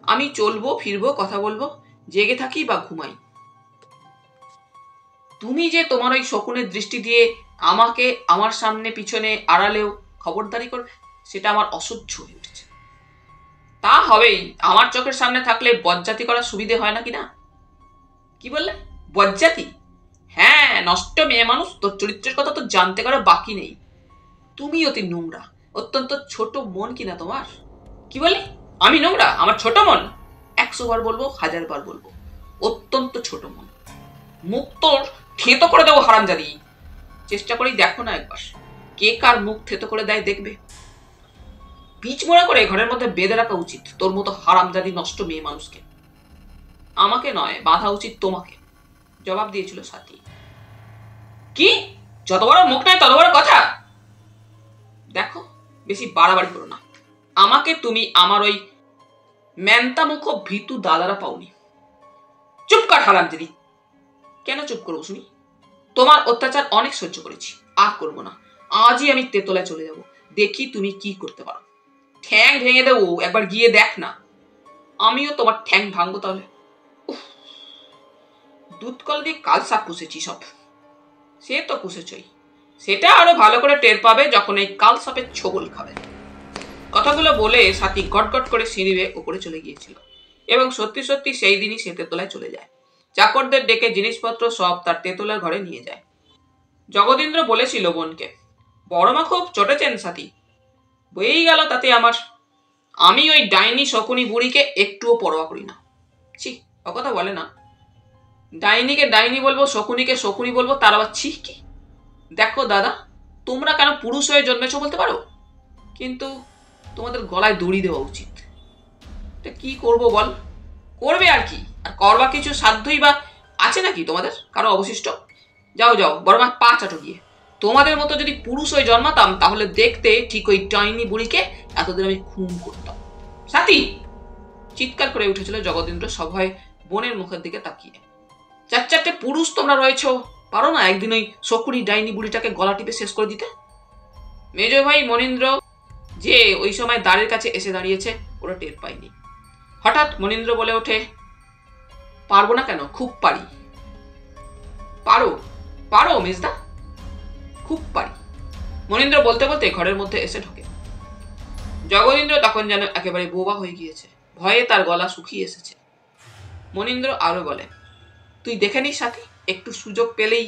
আমি চলবো, ফিরবো, কথা বলবো, জেগে থাকি বা ঘুমাই। তুমি যে তোমার ওই শকুনের দৃষ্টি দিয়ে আমাকে আমার সামনে পিছনে আড়ালেও খবরদারি করবে, সেটা আমার অসহ্য হয়ে উঠেছে। তা হবেই, আমার চোখের সামনে থাকলে বজ্জাতি করার সুবিধে হয় না কিনা? কি বললে? বজ্জাতি? হ্যাঁ, নষ্ট মেয়ে মানুষ, তোর চরিত্রের কথা তো জানতে কারো বাকি নেই। তুমি অতি নোংরা, অত্যন্ত ছোট মন কিনা তোমার। কি বললি? আমি নোংরা? আমার ছোট মন? 100 বার বলবো, 1000 বার বলবো, অত্যন্ত ছোট মন। মুখ তোর থেতো করে দেবো হারামজাদি। চেষ্টা করেই দেখো না একবার। কে কার মুখ থেতো করে দেয় দেখবে। পিচমোড়া করে ঘরের মধ্যে বেঁধে রাখা উচিত তোর মতো হারামজাদি নষ্ট মেয়ে মানুষকে। আমাকে নয়, বাঁধা উচিত তোমাকে, জবাব দিয়েছিল সাথী। কি? যত বড় মুখ নয় তত বড় কথা। দেখো, বেশি বাড়াবাড়ি করো না। আমাকে তুমি আমার ওই ম্যান্তা মুখ ভীতু দাদারা পাওনি। চুপ কর হারামজাদি। কেন চুপ করবো শুনি? তোমার অত্যাচার অনেক সহ্য করেছি, আর করবো না। আজই আমি তেতলায় চলে যাব, দেখি তুমি কি করতে পারো। ঠ্যাং ভেঙে দেবো, একবার গিয়ে দেখ না। আমিও তোমার ঠ্যাং ভাঙবো তাহলে। দুধ কল দিয়ে কালসাপ পুষেছি সব। সে তো পুষেছই, সেটা আরো ভালো করে টের পাবে যখন এই কালসাপের ছোবল খাবে। কথাগুলো বলে সাথী গটগট করে সিঁড়ি বেয়ে উপরে চলে গিয়েছিল এবং সত্যি সত্যি সেই দিনই সে তেতলায় চলে যায়। চাকরদের ডেকে জিনিসপত্র সব তার তেতলার ঘরে নিয়ে যায়। জগদীন্দ্র বলেছিল বোনকে, বড়মা খুব চটেছেন সাথী, বয়েই গেল তাতে আমার। আমি ওই ডাইনি শকুনি বুড়িকে একটুও পরোয়া করি না। ছি, ও কথা বলে না। ডাইনিকে ডাইনি বলবো, শকুনিকে শকুনি বলবো, তার আবার ছি কি? দেখো দাদা, তোমরা কেন পুরুষ হয়ে জন্মেছো বলতে পারো, কিন্তু তোমাদের গলায় দড়ি দেওয়া উচিত। কি করবো বল? করবে আর কি, আর করবা কিছু সাধ্যই বা আছে নাকি তোমাদের কারো অবশিষ্ট? যাও যাও, বড়মা পা চাটো গিয়ে। তোমাদের মতো যদি পুরুষ হয়ে জন্মাতাম তাহলে দেখতে ঠিক ওই ডাইনি বুড়িকে এতদিন আমি খুন করতাম। সাথী, চিৎকার করে উঠেছিল জগদীন্দ্র সভয়ে বোনের মুখের দিকে তাকিয়ে। চার চারটে পুরুষ তোমরা রয়েছ, পারো না একদিন ওই শকুনি ডাইনি বুড়িটাকে গলা টিপে শেষ করে দিতে? মেজ ভাই মনীন্দ্র যে ওই সময় দ্বারের কাছে এসে দাঁড়িয়েছে ওরা টের পায়নি। হঠাৎ মনীন্দ্র বলে ওঠে, পারবো না কেন, খুব পারি। পারো পারো মেজদা, খুব পারি। মনীন্দ্র বলতে বলতে ঘরের মধ্যে এসে ঢোকে। জগদীন্দ্র তখন যেন একেবারে বোবা হয়ে গিয়েছে, ভয়ে তার গলা শুকিয়ে এসেছে। মনীন্দ্র আরো বলে, তুই দেখে নিস সাথী, একটু সুযোগ পেলেই।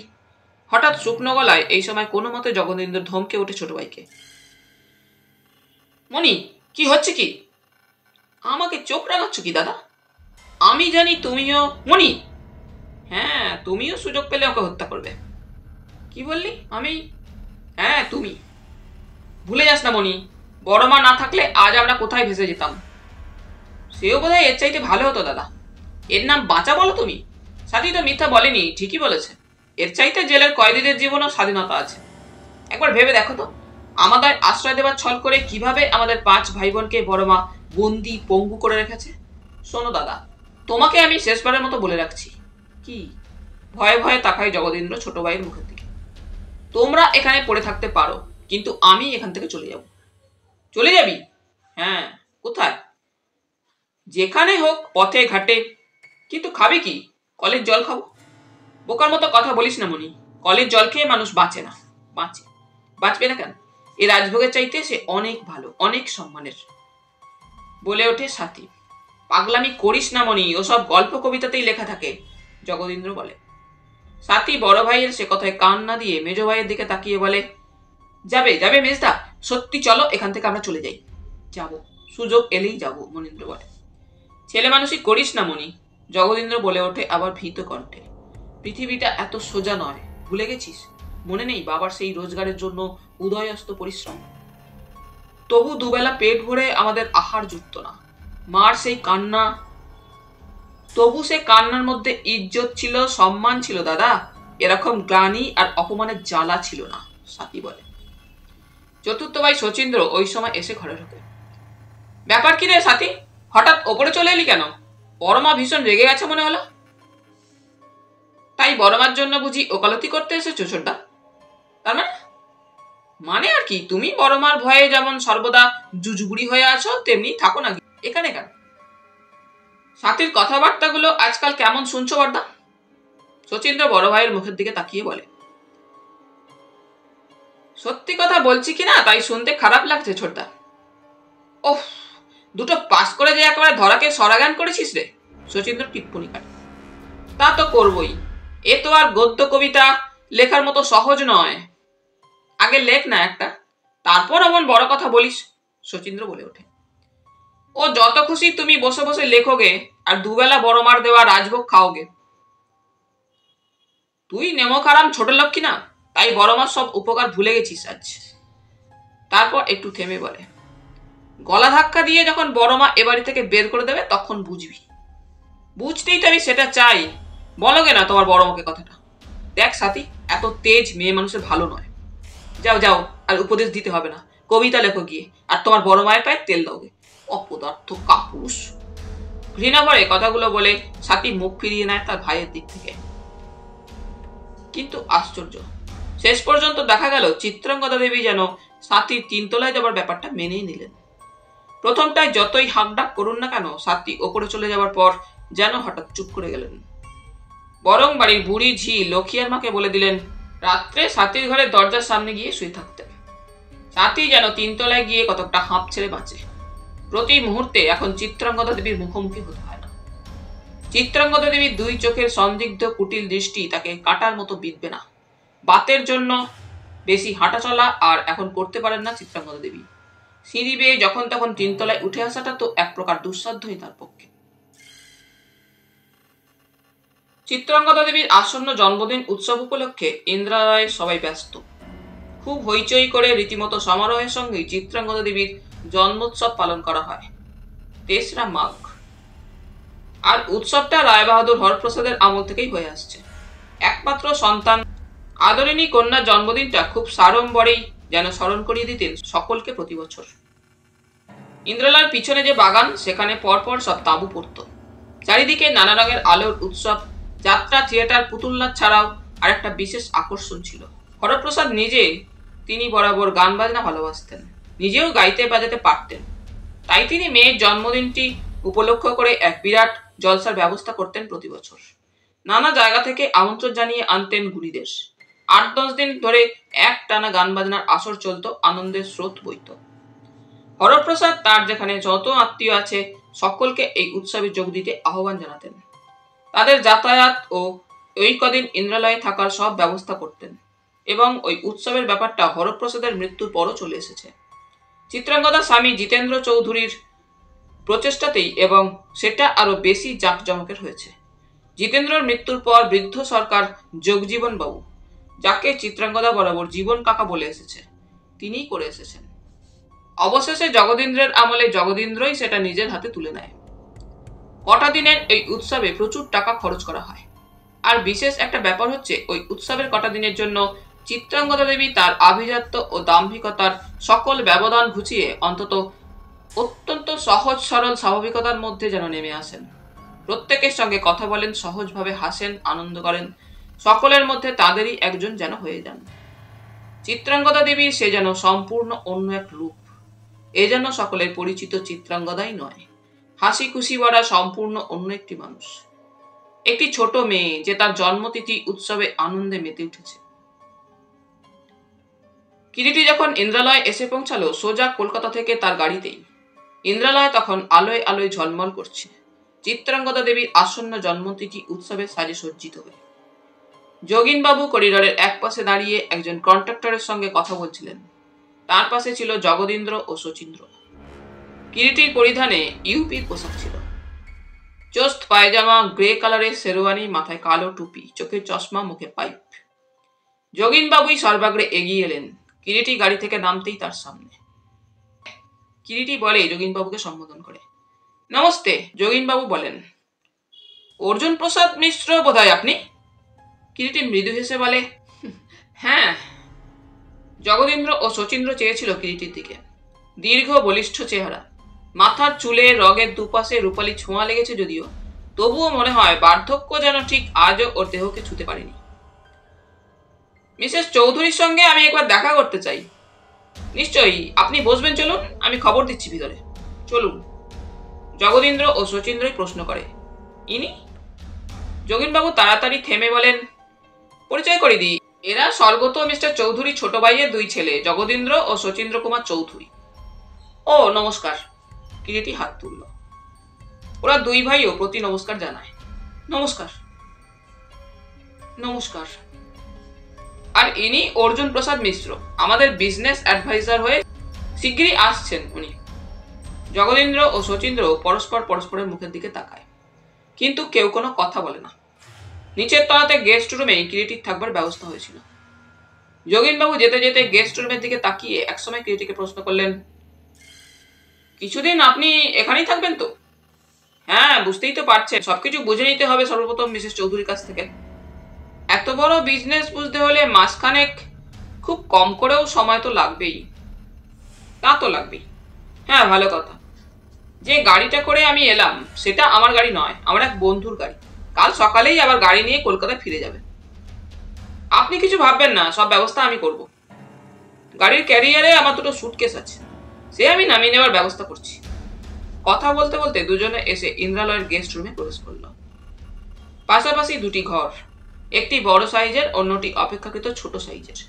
হঠাৎ শুকনো গলায় এই সময় কোনো মতে জগদীন্দ্র ধমকে ওঠে ছোট ভাইকে। মণি, কি হচ্ছে কি? আমাকে চোখ রাঙাচ্ছ কি দাদা? আমি জানি তুমিও। মণি, হ্যাঁ, তুমিও সুযোগ পেলে ওকে হত্যা করবে। কি বললি? আমি? হ্যাঁ তুমি। ভুলে যাস না মণি, বড় মা না থাকলে আজ আমরা কোথায় ভেসে যেতাম। সেও বোধহয় এর চাইতে ভালো হতো দাদা। এর নাম বাঁচা বলো তুমি? সাথী তো মিথ্যা বলেনি, ঠিকই বলেছে। এর চাইতে জেলের কয়েদিদের জীবনও স্বাধীনতা আছে। একবার ভেবে দেখো তো, আমাদের আশ্রয় দেওয়ার ছল করে কিভাবে আমাদের 5 ভাই বোনকে বড় মা বন্দি পঙ্গু করে রেখেছে। শোনো দাদা, তোমাকে আমি শেষবারের মতো বলে রাখছি। কি? ভয়ে ভয়ে তাকায় জগদীন্দ্র ছোট ভাইয়ের মুখের দিকে। তোমরা এখানে পড়ে থাকতে পারো, কিন্তু আমি এখান থেকে চলে যাব। চলে যাবি? হ্যাঁ। কোথায়? যেখানে হোক, পথে ঘাটে। কিন্তু খাবি কি? কলের জল খাবো। বোকার মতো কথা বলিস না মনি, কলের জল খেয়ে মানুষ বাঁচে না। বাঁচবে না কেন? এই রাজভোগের চাইতে সে অনেক ভালো, অনেক সম্মানের। বলে ওঠে সাথী। পাগলামি করিস না মনি, ওসব গল্প কবিতাতেই লেখা থাকে, জগদীন্দ্র বলে। সাথী বড় ভাইয়ের সে কথায় কান না দিয়ে মেজ ভাইয়ের দিকে তাকিয়ে বলে, যাবে যাবে মেজদা, সত্যি চলো, এখান থেকে আমরা চলে যাই। যাবো, সুযোগ এলেই যাবো, মনীন্দ্র বলে। ছেলে মানুষই করিস না মনি, জগদীন্দ্র বলে ওঠে আবার ভীত কণ্ঠে। পৃথিবীটা এত সোজা নয়, ভুলে গেছিস? মনে নেই বাবার সেই রোজগারের জন্য উদয়স্ত পরিশ্রম? তবু দুবেলা পেট ভরে আমাদের আহার জুটত না। মার সেই কান্না, তবু সে কান্নার মধ্যে ইজ্জত ছিল, সম্মান ছিল দাদা। এরকম গ্লানি আর অপমানের জ্বালা ছিল না, সাথী বলে। চতুর্থ ভাই শচীন্দ্র ওই সময় এসে ঘরে ঢোকে। ব্যাপার কি রে সাথী, হঠাৎ ওপরে চলে এলি কেন? বড়মা ভীষণ রেগে গেছে মনে হলো। তাই বড়মার জন্য বুঝি ওকালতি করতে এসেছো ছোটদা? তার মানে আর কি, তুমি বড়মার ভয়ে যেমন সর্বদা জুজুগুড়ি হয়ে আছো, তেমনি থাকো না এখানে কেন? সাথীর কথাবার্তাগুলো আজকাল কেমন শুনছো বড়দা? শচীন্দ্র বড় ভাইয়ের মুখের দিকে তাকিয়ে বলে। সত্যি কথা বলছি কিনা তাই শুনতে খারাপ লাগছে ছোটদা। ওহ, দুটো পাস করে যে একেবারে ধরাকে সরাগান করেছিস রে, শচীন্দ্র টিপ্পনি কাটে। তা তো করবই, এ তো আর গদ্য কবিতা লেখার মতো সহজ নয়। আগে লেখ না একটা, তারপর এমন বড় কথা বলিস, শচীন্দ্র বলে ওঠে। ও যত খুশি তুমি বসে বসে লেখোগে আর দুবেলা বড় মার দেওয়া রাজভোগ খাওগে। তুই নেমো খারাম ছোট লক্ষ্মী না, তাই বড় মার সব উপকার ভুলে গেছিস আজ। তারপর একটু থেমে বলে, গলা ধাক্কা দিয়ে যখন বড় মা এ বাড়ি থেকে বের করে দেবে তখন বুঝবি। বুঝতেই তো আমি সেটা চাই, বলোগে না তোমার বড় মাকে কথাটা। দেখ সাথী, এত তেজ মেয়ে মানুষের ভালো নয়। যাও যাও, আর উপদেশ দিতে হবে না, কবিতা লেখো গিয়ে, আর তোমার বড় মায়ের পায়ে তেল দাওগে, অপদার্থ কাপুরুষ। ঘৃণা ভরে কথাগুলো বলে সাথী মুখ ফিরিয়ে নেয় তার ভাইয়ের দিক থেকে। কিন্তু আশ্চর্য, শেষ পর্যন্ত দেখা গেল চিত্রাঙ্গদা দেবী যেন সাথীর তিনতলায় যাবার ব্যাপারটা মেনেই নিলেন। প্রথমটায় যতই হাঁকডাক করুন না কেন, সাথী ওপরে চলে যাবার পর যেন হঠাৎ চুপ করে গেলেন। বরং বাড়ির বুড়ি ঝি লক্ষ্মীর মাকে বলে দিলেন রাত্রে সাথীর ঘরে দরজার সামনে গিয়ে শুয়ে থাকতেন। সাথী যেন তিনতলায় গিয়ে কতকটা হাঁপ ছেড়ে বাঁচে। প্রতি মুহূর্তে এখন চিত্রাঙ্গদা দেবীর মুখোমুখি হতে হয় না। চিত্রাঙ্গদা দেবীর দুই চোখের সন্দিগ্ধ কুটিল দৃষ্টি তাকে কাটার মতো বিঁধবে না। বাতের জন্য বেশি হাঁটা চলা আর এখন করতে পারেন না চিত্রাঙ্গদা দেবী। সিঁড়ি বেয়ে যখন তখন তিনতলায় উঠে আসাটা তো এক প্রকার দুঃসাধ্যই তার পক্ষে। চিত্রাঙ্গদা দেবীর আসন্ন জন্মদিন উৎসব উপলক্ষে ইন্দ্রালয়ে সবাই ব্যস্ত। খুব হইচই করে রীতিমতো সমারোহের সঙ্গেই চিত্রাঙ্গদা দেবীর জন্মোৎসব পালন করা হয় ৩রা মাঘ। আর উৎসবটা রায়বাহাদুর হরপ্রসাদের আমল থেকেই হয়ে আসছে। একমাত্র সন্তান আদরিণী কন্যার জন্মদিনটা খুব সাড়ম্বরেই যেন স্মরণ করিয়ে দিতেন সকলকে প্রতি বছর। ইন্দ্রালয়ের পিছনে যে বাগান, সেখানে পরপর সব তাঁবু পড়ত। চারিদিকে নানা রঙের আলোর উৎসব, যাত্রা, থিয়েটার, পুতুল নাচ ছাড়াও আরেকটা বিশেষ আকর্ষণ ছিল হরপ্রসাদ নিজে। তিনি বরাবর গান বাজনা ভালোবাসতেন, নিজেও গাইতে বাজাতে পারতেন। তাই তিনি মেয়ের জন্মদিনটি উপলক্ষ করে এক বিরাট জলসার ব্যবস্থা করতেন প্রতি বছর। নানা জায়গা থেকে আমন্ত্রণ জানিয়ে আনতেন গুণীদের। ৮-১০ দিন ধরে এক টানা গান বাজনার আসর চলত, আনন্দের স্রোত বইত। হরপ্রসাদ তার যেখানে যত আত্মীয় আছে সকলকে এই উৎসবে যোগ দিতে আহ্বান জানাতেন। তাদের যাতায়াত ও ওই কদিন ইন্দ্রালয়ে থাকার সব ব্যবস্থা করতেন। এবং ওই উৎসবের ব্যাপারটা হরপ্রসাদের মৃত্যুর পরও চলে এসেছে। চিত্রাঙ্গদা স্বামী জিতেন্দ্র চৌধুরীর প্রচেষ্টাতেই এবং সেটা আরো বেশি জাঁকজমকের হয়েছে। জিতেন্দ্রর মৃত্যুর পর বৃদ্ধ সরকার যোগজীবন বাবু, যাকে চিত্রাঙ্গদা বরাবর জীবন কাকা বলে এসেছে, তিনিই করে এসেছেন। অবশেষে জগদীন্দ্রের আমলে জগদীন্দ্রই সেটা নিজের হাতে তুলে নেয়। কটা দিনের এই উৎসবে প্রচুর টাকা খরচ করা হয়। আর বিশেষ একটা ব্যাপার হচ্ছে, ওই উৎসবের কটা দিনের জন্য চিত্রাঙ্গদা দেবী তার আভিজাত্য ও দাম্ভিকতার সকল ব্যবধান ঘুচিয়ে অন্তত অত্যন্ত সহজ সরল স্বাভাবিকতার মধ্যে যেন নেমে আসেন। প্রত্যেকের সঙ্গে কথা বলেন, সহজভাবে হাসেন, আনন্দ করেন, সকলের মধ্যে তাদেরই একজন যেন হয়ে যান। চিত্রাঙ্গদা দেবীর সে যেন সম্পূর্ণ অন্য এক রূপ। এ যেন সকলের পরিচিত চিত্রাঙ্গদাই নয়, হাসি খুশি ভরা সম্পূর্ণ অন্য একটি মানুষ। একটি ছোট মেয়ে যে তার জন্মতিথি উৎসবে আনন্দে মেতে উঠেছে। কিরিটি যখন ইন্দ্রালয় এসে পৌঁছালো সোজা কলকাতা থেকে তার গাড়িতেই। ইন্দ্রালয় তখন আলোয় আলোয় ঝলমল করছে, চিত্রাঙ্গদা দেবীর আসন্ন জন্মতিথি উৎসবের সাজে সজ্জিত হয়ে। যোগিনবাবু করিডরের এক পাশে দাঁড়িয়ে একজন কন্ট্রাক্টরের সঙ্গে কথা বলছিলেন। তার পাশে ছিল জগদীন্দ্র ও শচীন্দ্র। কিরিটির পরিধানে ইউপির পোশাক ছিল, চোস্ত পায়জামা, গ্রে কালারের শেরওয়ানি, মাথায় কালো টুপি, চোখে চশমা, মুখে পাইপ। যোগিনবাবুই সর্বাগ্রে এগিয়ে এলেন। কিরিটি গাড়ি থেকে নামতেই তার সামনে। কিরিটি বলে যোগিনবাবুকে সম্বোধন করে, নমস্তে। যোগিনবাবু বলেন, অর্জুন প্রসাদ মিশ্র বোধহয় আপনি? কিরিটি মৃদু হেসে বলে, হ্যাঁ। জগদীন্দ্র ও শচীন্দ্র চেয়েছিল কিরিটির দিকে। দীর্ঘ বলিষ্ঠ চেহারা, মাথার চুলে রগের দুপাশে রূপালী ছোঁয়া লেগেছে যদিও, তবুও মনে হয় বার্ধক্য যেন ঠিক আজও ওর দেহকে ছুতে পারেনি। মিসেস চৌধুরীর সঙ্গে আমি একবার দেখা করতে চাই। নিশ্চয়ই, আপনি বসবেন, চলুন, আমি খবর দিচ্ছি ভিতরে। চলুন। জগদীন্দ্র ও শচীন্দ্রই প্রশ্ন করে, ইনি? যোগিনবাবু তাড়াতাড়ি থেমে বলেন, পরিচয় করে দিই, এরা স্বর্গত মিস্টার চৌধুরী ছোট ভাইয়ের দুই ছেলে, জগদীন্দ্র ও শচীন্দ্র কুমার চৌধুরী। ও নমস্কার। কিরিটি হাত তুলল। ওরা দুই ভাইও প্রতি নমস্কার জানায়। নমস্কার। নমস্কার। আর ইনি অর্জুন প্রসাদ মিশ্র, আমাদের বিজনেস অ্যাডভাইজার হয়ে শীঘ্রই আসছেন উনি। জগদীন্দ্র ও শচীন্দ্র পরস্পর পরস্পরের মুখের দিকে তাকায়, কিন্তু কেউ কোনো কথা বলে না। নিচের তলাতে গেস্ট রুমে কিরিটির থাকবার ব্যবস্থা হয়েছিল। যোগিনবাবু যেতে যেতে গেস্ট রুমের দিকে তাকিয়ে একসময় কিরিটিকে প্রশ্ন করলেন, কিছুদিন আপনি এখানেই থাকবেন তো? হ্যাঁ, বুঝতেই তো পারছেন, সবকিছু বুঝে নিতে হবে সর্বপ্রথম মিসেস চৌধুরীর কাছ থেকে। এত বড় বিজনেস বুঝতে হলে মাসখানেক, খুব কম করেও সময় তো লাগবেই। তা তো লাগবেই। হ্যাঁ, ভালো কথা। যে গাড়িটা করে আমি এলাম সেটা আমার গাড়ি নয়, আমার এক বন্ধুর গাড়ি। কাল সকালেই আবার গাড়ি নিয়ে কলকাতায় ফিরে যাবে। আপনি কিছু ভাববেন না, সব ব্যবস্থা আমি করব। গাড়ির ক্যারিয়ারে আমার দুটো সুটকেস আছে, সে আমি নামিয়ে নেওয়ার ব্যবস্থা করছি। কথা বলতে বলতে দুজনে এসে ইন্দ্রালয়ের গেস্ট রুমে প্রবেশ করল। পাশাপাশি দুটি ঘর, একটি বড় সাইজের, অন্যটি অপেক্ষাকৃত ছোট সাইজের।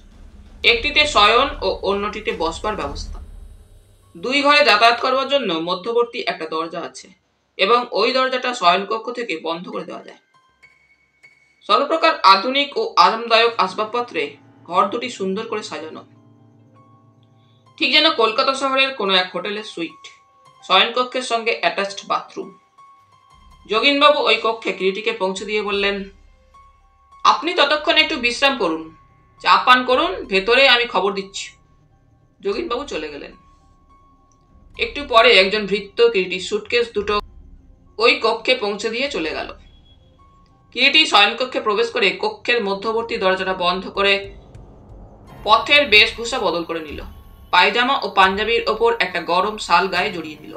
একটিতে শয়ন ও অন্যটিতে বসবার ব্যবস্থা। দুই ঘরে যাতায়াত করবার জন্য মধ্যবর্তী একটা দরজা আছে এবং ওই দরজাটা শয়নকক্ষ থেকে বন্ধ করে দেওয়া যায়। সর্বপ্রকার আধুনিক ও আরামদায়ক আসবাবপত্রে ঘর দুটি সুন্দর করে সাজানো, ঠিক যেন কলকাতা শহরের কোনো এক হোটেলের সুইট। শয়নকক্ষের সঙ্গে অ্যাটাচড বাথরুম। যোগিনবাবু ওই কক্ষে কিরিটিকে পৌঁছে দিয়ে বললেন, আপনি ততক্ষণ একটু বিশ্রাম করুন, চা পান করুন, ভেতরে আমি খবর দিচ্ছি। যোগিনবাবু চলে গেলেন। একটু পরে একজন ভৃত্য কিরিটির সুটকেস দুটো ওই কক্ষে পৌঁছে দিয়ে চলে গেল। কিরিটি শয়নকক্ষে প্রবেশ করে কক্ষের মধ্যবর্তী দরজাটা বন্ধ করে পথের বেশভূষা বদল করে নিল। পায়জামা ও পাঞ্জাবির ওপর একটা গরম শাল গায়ে জড়িয়ে নিল।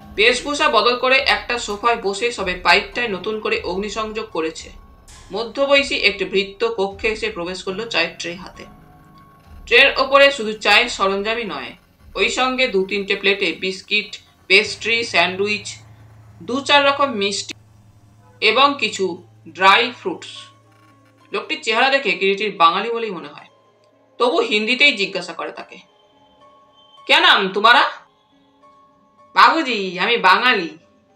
বেশভূষা বদল করে একটা সোফায় বসে সবে পাইপটায় নতুন করে অগ্নিসংযোগ করেছে মধ্যবয়সী একটি ভৃত্য কক্ষে এসে প্রবেশ করলো চায়ের ট্রে হাতে। ট্রের ওপরে শুধু চায়ের সরঞ্জামই নয়, ওই সঙ্গে 2-3টে প্লেটে বিস্কিট, পেস্ট্রি, স্যান্ডউইচ, 2-4 রকম মিষ্টি এবং কিছু ড্রাই ফ্রুটস। লোকটির চেহারা দেখে কিরিটির বাঙালি বলেই মনে হয়, তবু হিন্দিতেই জিজ্ঞাসা করে তাকে, কে নাম তোমারা? বাবুজি, আমি বাঙালি,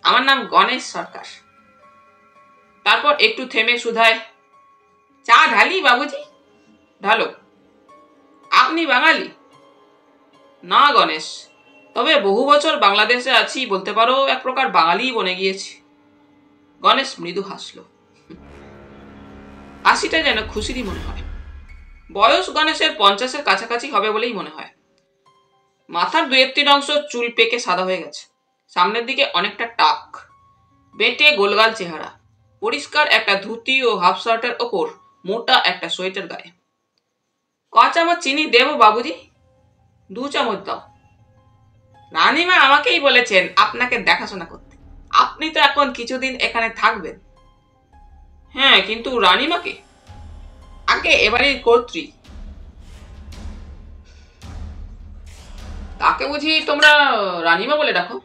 আমার নাম গণেশ সরকার। তারপর একটু থেমে শুধায়, চা ঢালি বাবুজি? ঢালো। আপনি বাঙালি? না গণেশ, তবে বহু বছর বাংলাদেশে আছি, বলতে পারো এক প্রকার বাঙালিই বনে গিয়েছি। গণেশ মৃদু হাসল। হাসিটা যেন খুশিরই মনে হয়। বয়স গণেশের 50-এর কাছাকাছি হবে বলেই মনে হয়। মাথার 2-3 অংশ চুল পেকে সাদা হয়ে গেছে, সামনের দিকে অনেকটা টাক, বেঁটে গোলগাল চেহারা, পরিষ্কার একটা ধুতি ও হাফ শার্টের ওপর মোটা একটা সোয়েটার গায়ে। ক চামচ চিনি দেবো বাবুজি? 2 চামচ দাও। রানীমা আমাকেই বলেছেন আপনাকে দেখাশোনা করতে, আপনি তো এখন কিছুদিন এখানে থাকবেন। হ্যাঁ, কিন্তু রানীমাকে? আগে এবারের কর্ত্রী। তাকে বুঝি তোমরা রানীমা বলে ডাকো?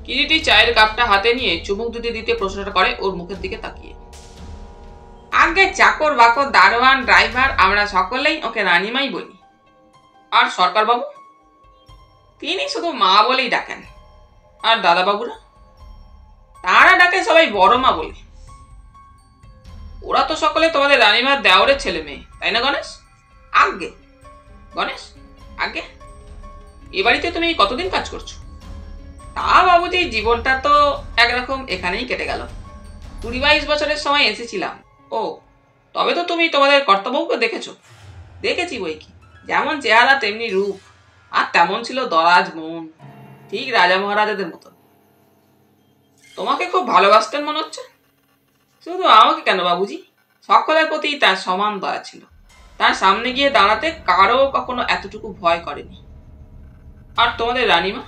কিরিটি চায়ের কাপটা হাতে নিয়ে চুমুক দিতে দিতে প্রশ্নটা করে ওর মুখের দিকে তাকিয়ে। আগে চাকর বাকর, দারোয়ান, ড্রাইভার, আমরা সকলেই ওকে রানীমাই বলি। আর সরকার বাবু? তিনি শুধু মা বলেই ডাকেন। আর দাদা বাবুরা? তারা ডাকে সবাই বড় মা বলে। ওরা তো সকলে তোমাদের রানীমার দেওরের ছেলে মেয়ে, তাই না গণেশ? আগে গণেশ, আগে এ বাড়িতে তুমি কতদিন কাজ করছো? তা বাবুজি, জীবনটা তো একরকম এখানেই কেটে গেল। 20-22 বছরের সময় এসেছিলাম। ও, তবে তো তুমি তোমাদের কর্তাবাবুকে দেখেছো? দেখেছি বই কি, যেমন চেহারা তেমনি রূপ, আর তেমন ছিল দরাজ মন, ঠিক রাজা মহারাজাদের মতো। তোমাকে খুব ভালোবাসতেন মনে হচ্ছে। শুধু আমাকে কেন বাবুজি, সকলের প্রতি তার সমান দয়া ছিল। তার সামনে গিয়ে দাঁড়াতে কারো কখনো এতটুকু ভয় করেনি। আর তোমাদের রানীমা?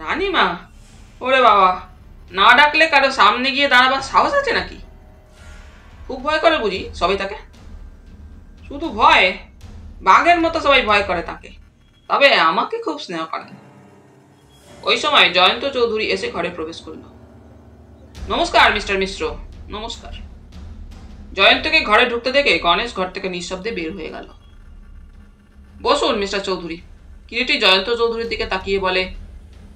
রানীমা? ওরে বাবা, না ডাকলে কারো সামনে গিয়ে দাঁড়াবার সাহস আছে নাকি? খুব ভয় করে বুঝি সবাই তাকে? শুধু ভয়? বাঘের মতো সবাই ভয় করে তাকে, তবে আমাকে খুব স্নেহ করেন। ওই সময় জয়ন্ত চৌধুরী এসে ঘরে প্রবেশ করল। নমস্কার মিস্টার মিশ্র। নমস্কার। জয়ন্তকে ঘরে ঢুকতে দেখে গণেশ ঘর থেকে নিঃশব্দে বের হয়ে গেল। বসুন মিস্টার চৌধুরী। কিরিটি জয়ন্ত চৌধুরীর দিকে তাকিয়ে বলে,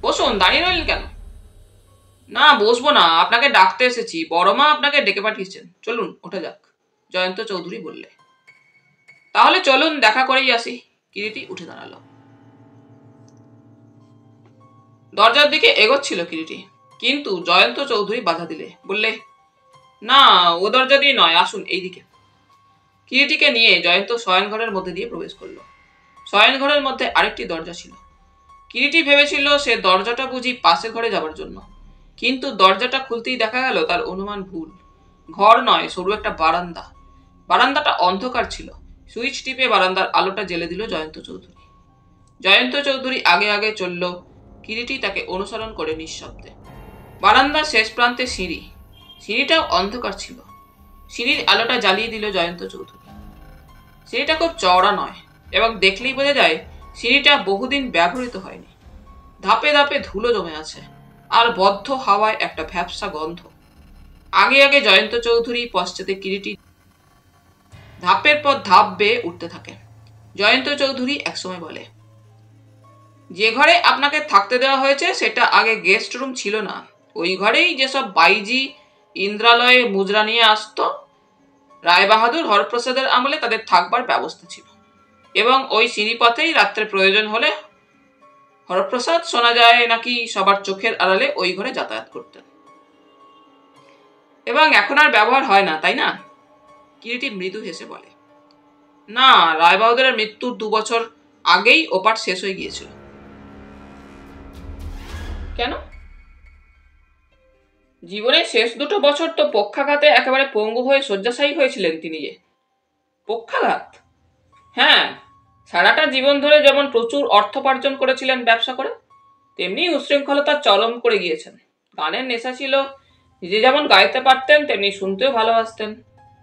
বসুন, দাঁড়িয়ে রইলেন কেন? না, বসবো না, আপনাকে ডাকতে এসেছি, বড় মা আপনাকে ডেকে পাঠিয়েছেন। চলুন ওঠা যাক, জয়ন্ত চৌধুরী বললে। তাহলে চলুন, দেখা করেই আসি। কিরিটি উঠে দাঁড়ালো। দরজার দিকে এগোচ্ছিল কিরিটি, কিন্তু জয়ন্ত চৌধুরী বাধা দিলে, বললে, না, ও দরজা দিয়ে নয়, আসুন এইদিকে। কিরিটিকে নিয়ে জয়ন্ত শয়নঘরের মধ্যে দিয়ে প্রবেশ করলো। শয়নঘরের মধ্যে আরেকটি দরজা ছিল। কিরিটি ভেবেছিল সে দরজাটা বুঝি পাশের ঘরে যাবার জন্য, কিন্তু দরজাটা খুলতেই দেখা গেল তার অনুমান ভুল। ঘর নয়, সরু একটা বারান্দা। বারান্দাটা অন্ধকার ছিল। সুইচ টিপে বারান্দার আলোটা জ্বেলে দিল জয়ন্ত চৌধুরী। জয়ন্ত চৌধুরী আগে আগে চলল, কিরিটি তাকে অনুসরণ করে নিঃশব্দে। বারান্দার শেষ প্রান্তে সিঁড়ি। সিঁড়িটাও অন্ধকার ছিল। সিঁড়ির আলোটা জ্বালিয়ে দিল জয়ন্ত চৌধুরী। সিঁড়িটা খুব চওড়া নয়, এবং দেখলেই বোঝা যায় সিঁড়িটা বহুদিন ব্যবহৃত হয়নি। ধাপে ধাপে ধুলো জমে আছে, আর বদ্ধ হাওয়ায় একটা ভ্যাপসা গন্ধ। আগে আগে জয়ন্ত চৌধুরী, পশ্চাতে কিরিটি ধাপের পর ধাপ বেয়ে উঠতে থাকে। জয়ন্ত চৌধুরী একসময় বলে, যে ঘরে আপনাকে থাকতে দেওয়া হয়েছে সেটা আগে গেস্ট রুম ছিল না। ওই ঘরেই যেসব বাইজি ইন্দ্রালয়ে মুজরা নিয়ে আসতো, রায়বাহাদুর হরপ্রসাদের আমলে তাদের থাকবার ব্যবস্থা ছিল, এবং ওই সিঁড়িপথেই রাত্রে প্রয়োজন হলে হরপ্রসাদ শোনা যায় নাকি সবার চোখের আড়ালে ওই ঘরে যাতায়াত করতেন। এবং এখন আর ব্যবহার হয় না, তাই না? কিরিটি মৃদু হেসে বলে, না, রায়বাহাদুরের মৃত্যুর 2 বছর আগেই ওপাট শেষ হয়ে গিয়েছিল। কেন? জীবনের শেষ 2 বছর তো পক্ষাঘাতে একেবারে পঙ্গু হয়ে শয্যাশায়ী হয়েছিলেন তিনি যে। পক্ষাঘাত? হ্যাঁ, সারাটা জীবন ধরে যেমন প্রচুর অর্থোপার্জন করেছিলেন ব্যবসা করে, তেমনি উশৃঙ্খলতার চরম করে গিয়েছেন। গানের নেশা ছিল, নিজে যেমন গাইতে পারতেন তেমনি শুনতেও ভালোবাসতেন।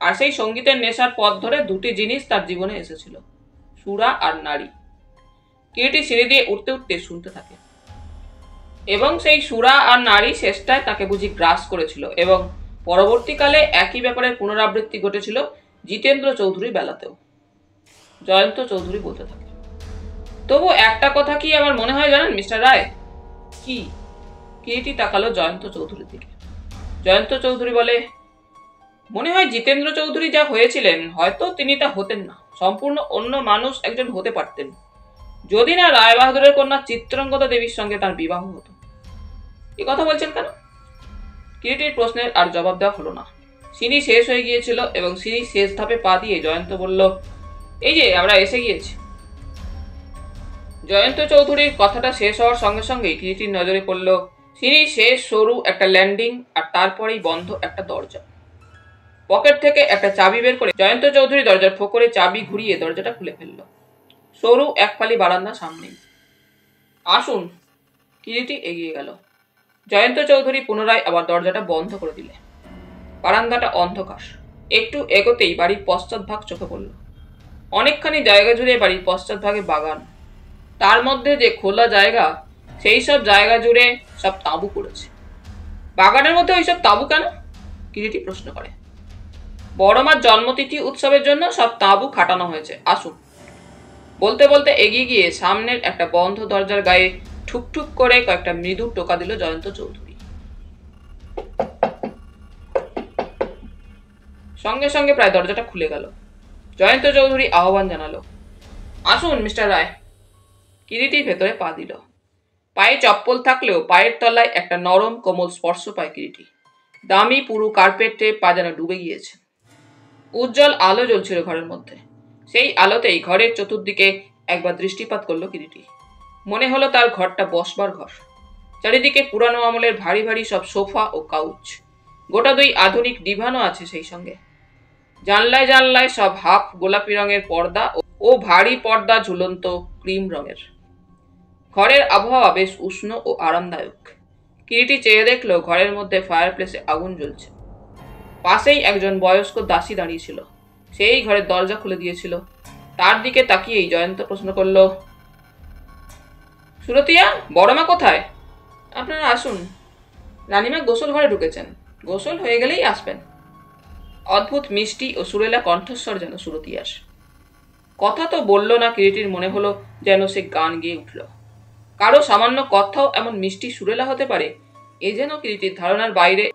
আর সেই সঙ্গীতের নেশার পথ ধরে 2টি জিনিস তার জীবনে এসেছিল, সুরা আর নারী। কিরিটি সিঁড়ি দিয়ে উঠতে উঠতে শুনতে থাকে। এবং সেই সুরা আর নারী শেষটায় তাকে বুঝি গ্রাস করেছিল, এবং পরবর্তীকালে একই ব্যাপারের পুনরাবৃত্তি ঘটেছিল জিতেন্দ্র চৌধুরীর বেলাতেও। জয়ন্ত চৌধুরী বলতে থাকে, তবু একটা কথা কি আমার মনে হয় জানেন মিস্টার রায়? কি? কিরিটি তাকালো জয়ন্ত চৌধুরীর দিকে। জয়ন্ত চৌধুরী বলে, মনে হয় জিতেন্দ্র চৌধুরী যা হয়েছিলেন হয়তো তিনি তা হতেন না, সম্পূর্ণ অন্য মানুষ একজন হতে পারতেন, যদি না রায়বাহাদুরের কন্যা চিত্রাঙ্গদা দেবীর সঙ্গে তার বিবাহ হতো। এ কথা বলছেন কেন? কিরিটির প্রশ্নের আর জবাব দেওয়া হলো না। সিঁড়ি শেষ হয়ে গিয়েছিল, এবং সিঁড়ি শেষ ধাপে পা দিয়ে জয়ন্ত বলল, এই যে আমরা এসে গিয়েছি। জয়ন্ত চৌধুরীর কথাটা শেষ হওয়ার সঙ্গে সঙ্গেই কিরিটির নজরে পড়ল সিঁড়ি শেষ সরু একটা ল্যান্ডিং, আর তারপরেই বন্ধ একটা দরজা। পকেট থেকে একটা চাবি বের করে জয়ন্ত চৌধুরী দরজার ফোকরে চাবি ঘুরিয়ে দরজাটা খুলে ফেলল। সরু একফালি বারান্দা সামনেই। আসুন। কিরিটি এগিয়ে গেল। জয়ন্ত চৌধুরী পুনরায় আবার দরজাটা বন্ধ করে দিলে। বারান্দাটা অন্ধকার। একটু এগোতেই বাড়ির পশ্চাৎভাগ চোখে পড়ল। অনেকখানি জায়গা জুড়ে বাড়ির পশ্চাৎভাগে বাগান। তার মধ্যে যে খোলা জায়গা, সেই সব জায়গা জুড়ে সব তাঁবু পড়েছে। বাগানের মধ্যে ওইসব তাঁবু কেন? কিরিটি প্রশ্ন করে। বড় মার জন্মতিথি উৎসবের জন্য সব তাঁবু খাটানো হয়েছে, আসুন। বলতে বলতে এগিয়ে গিয়ে সামনের একটা বন্ধ দরজার গায়ে ঠুকঠুক করে কয়েকটা মৃদু টোকা দিল জয়ন্ত চৌধুরী। সঙ্গে সঙ্গে প্রায় দরজাটা খুলে গেল। জয়ন্ত চৌধুরী আহ্বান জানালো, আসুন মিস্টার রায়। কিরিটি ভেতরে পা দিল। পায়ে চপ্পল থাকলেও পায়ের তলায় একটা নরম কোমল স্পর্শ পায় কিরিটি। দামি পুরু কার্পেটে পা যেন ডুবে গিয়েছে। উজ্জ্বল আলো জ্বলছিল ঘরের মধ্যে। সেই আলোতেই ঘরের চতুর্দিকে একবার দৃষ্টিপাত করলো কিরিটি। মনে হলো তার ঘরটা বসবার ঘর। চারিদিকে পুরানো আমলের ভারী ভারী সব সোফা ও কাউচ। গোটা 2 আধুনিক ডিভানও আছে সেই সঙ্গে। জানলায় জানলায় সব হাফ গোলাপি রঙের পর্দা ও ভারী পর্দা ঝুলন্ত ক্রিম রঙের। ঘরের আবহাওয়া বেশ উষ্ণ ও আরামদায়ক। কিরিটি চেয়ে দেখলো ঘরের মধ্যে ফায়ারপ্লেসে আগুন জ্বলছে। পাশেই একজন বয়স্ক দাসী দাঁড়িয়েছিল। সেই ঘরের দরজা খুলে দিয়েছিল। তার দিকে তাকিয়েই জয়ন্ত প্রশ্ন করল, সুরতিয়া, বড়মা কোথায়? আপনারা আসুন। রানীমা গোসল ঘরে ঢুকেছেন, গোসল হয়ে গেলেই আসবেন। অদ্ভুত মিষ্টি ও সুরেলা কণ্ঠস্বর যেন সুরতিয়ার। কথা তো বলল না কিরিটির মনে হলো যেন সে গান গেয়ে উঠল। কারো সামান্য কথাও এমন মিষ্টি সুরেলা হতে পারে, এ যেন কিরিটির ধারণার বাইরে,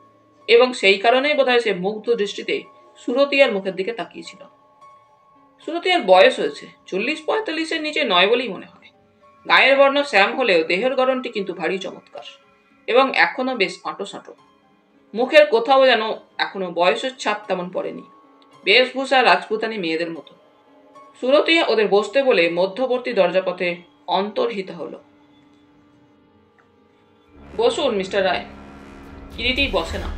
এবং সেই কারণেই বোধহয় সে মুগ্ধ দৃষ্টিতে সুরতিয়ার মুখের দিকে তাকিয়েছিল। সুরতিয়ার বয়স হয়েছে 40-45-এর নিচে নয় বলেই মনে হয়। গায়ের বর্ণ শ্যাম হলেও দেহের গড়নটি কিন্তু ভারী চমৎকার, এবং এখনো বেশ আঁটো সাঁটো। মুখের কোথাও যেন এখনো বয়সের ছাপ তেমন পড়েনি, বেশভূষা রাজপুতানি মেয়েদের মতো। সুরতিয়া ওদের বসতে বলে মধ্যবর্তী দরজাপথে অন্তর্হিত হলো। বসুন মিস্টার রায়। কিরিটি বসে না।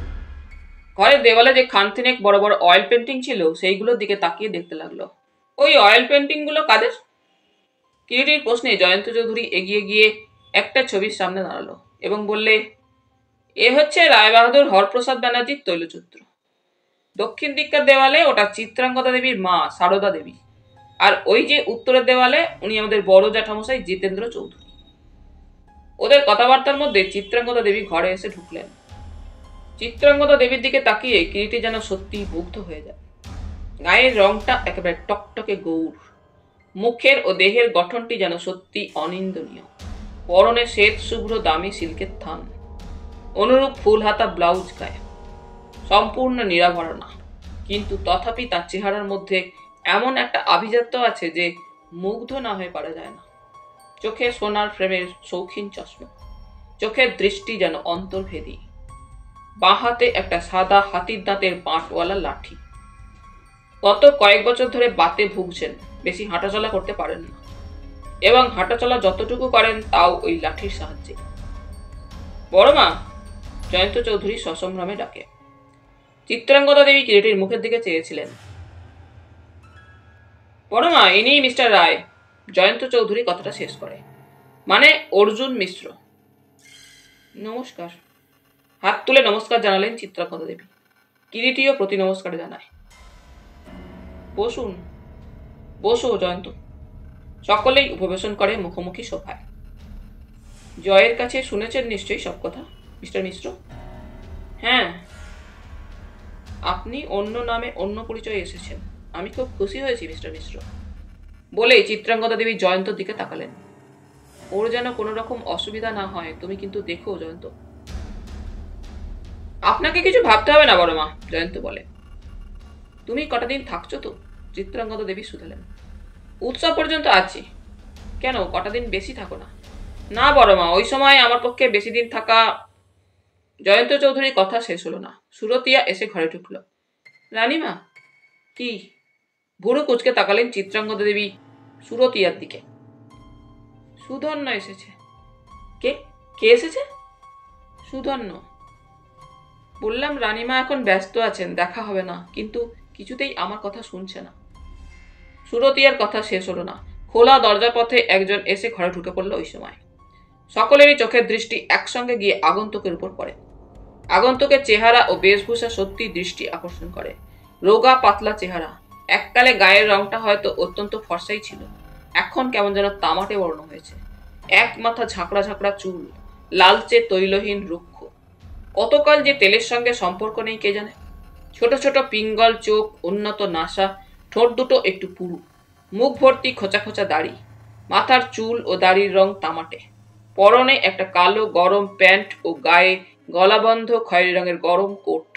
ঘরের দেওয়ালে যে খানতিনেক বড় বড় অয়েল পেন্টিং ছিল সেইগুলোর দিকে তাকিয়ে দেখতে লাগলো। ওই অয়েল পেন্টিংগুলো কাদের? কিরিটির প্রশ্নে জয়ন্ত চৌধুরী এগিয়ে গিয়ে একটা ছবির সামনে দাঁড়ালো এবং বললে, এ হচ্ছে রায়বাহাদুর হরপ্রসাদ ব্যানার্জির তৈলচিত্র। দক্ষিণ দিককার দেওয়ালে ওটা চিত্রাঙ্গদা দেবীর মা সারদা দেবী, আর ওই যে উত্তরের দেওয়ালে উনি আমাদের বড় জ্যাঠামশাই জিতেন্দ্র চৌধুরী। ওদের কথাবার্তার মধ্যে চিত্রাঙ্গদা দেবী ঘরে এসে ঢুকলেন। চিত্রাঙ্গদা দেবীর দিকে তাকিয়ে কিরিটি যেন সত্যি মুগ্ধ হয়ে যায়। গায়ের রংটা একেবারে টকটকে গৌর, মুখের ও দেহের গঠনটি যেন সত্যি অনিন্দনীয়। পরনে শ্বেত শুভ্র দামি সিল্কের থান, অনুরূপ ফুল হাতা ব্লাউজ গায়ে, সম্পূর্ণ নিরাভরণা, কিন্তু তথাপি তার চেহারার মধ্যে এমন একটা আভিজাত্য আছে যে মুগ্ধ না হয়ে পারা যায় না। চোখে সোনার ফ্রেমের শৌখিন চশমা, চোখের দৃষ্টি যেন অন্তর্ভেদী। বাঁ হাতে একটা সাদা হাতির দাঁতের বাঁটওয়ালা লাঠি। গত কয়েক বছর ধরে বাতে ভুগছেন, বেশি হাঁটাচলা করতে পারেন না, এবং হাঁটাচলা যতটুকু করেন তাও ওই লাঠির সাহায্যে। বড় মা, জয়ন্ত চৌধুরী সসম্ভ্রমে ডাকে। চিত্রাঙ্গদা দেবী কিরিটির মুখের দিকে চেয়েছিলেন। বড় মা, ইনি মিস্টার রায়। জয়ন্ত চৌধুরী কথাটা শেষ করে, মানে অর্জুন মিশ্র। নমস্কার। হাত তুলে নমস্কার জানালেন চিত্রাঙ্গদা দেবী। কিরিটিও প্রতি নমস্কারে জানায়। বসুন। বসো জয়ন্ত। সকলেই উপবেশন করে মুখোমুখি সোফায়। জয়ের কাছে শুনেছেন নিশ্চয়ই সব কথা, মিস্টার মিশ্র? হ্যাঁ। আপনি অন্য নামে অন্য পরিচয়ে এসেছেন, আমি খুব খুশি হয়েছি মিস্টার মিশ্র। বলেই চিত্রাঙ্গদা দেবী জয়ন্তর দিকে তাকালেন। ওর যেন কোনো রকম অসুবিধা না হয়, তুমি কিন্তু দেখো জয়ন্ত। আপনাকে কিছু ভাবতে হবে না বড় মা, জয়ন্ত বলে। তুমি কটা দিন থাকছো তো? চিত্রাঙ্গদা দেবী শুধালেন। উৎসব পর্যন্ত আছি। কেন, কটা দিন বেশি থাকো না? না বড় মা, ওই সময় আমার পক্ষে বেশি দিন থাকা। জয়ন্ত চৌধুরীর কথা শেষ হলো না। সুরতিয়া এসে ঘরে ঢুকলো। রানীমা। কি? ভুরু কুচকে তাকালেন চিত্রাঙ্গদা দেবী সুরতিয়ার দিকে। সুধন্য এসেছে। কে? কে এসেছে? সুধন্য। বললাম রানীমা এখন ব্যস্ত আছেন, দেখা হবে না, কিন্তু কিছুতেই আমার কথা শুনছে না। সুরতিয়ার কথা শেষ হলো না। খোলা দরজার পথে একজন এসে ঘরে ঢুকে পড়ল। ওই সময় সকলেরই চোখের দৃষ্টি একসঙ্গে গিয়ে আগন্তুকের উপর পড়ে। আগন্তুকের চেহারা ও বেশভূষা সত্যি দৃষ্টি আকর্ষণ করে। রোগা পাতলা চেহারা, এককালে গায়ের রংটা হয়তো অত্যন্ত ফর্সাই ছিল, এখন কেমন যেন তামাটে বর্ণ হয়েছে। এক মাথা ঝাঁকড়া ঝাঁকড়া চুল, লালচে তৈলহীন রুক্ষ। কতকাল যে তেলের সঙ্গে সম্পর্ক নেই কে জানে। ছোট ছোট পিঙ্গল চোখ, উন্নত নাসা, ঠোঁট দুটো একটু পুরু, মুখ ভর্তি খোঁচা খোঁচা দাড়ি, মাথার চুল ও দাড়ির রং তামাটে। পরনে একটা কালো গরম প্যান্ট ও গায়ে গলাবন্ধ খয়েরি রঙের গরম কোট,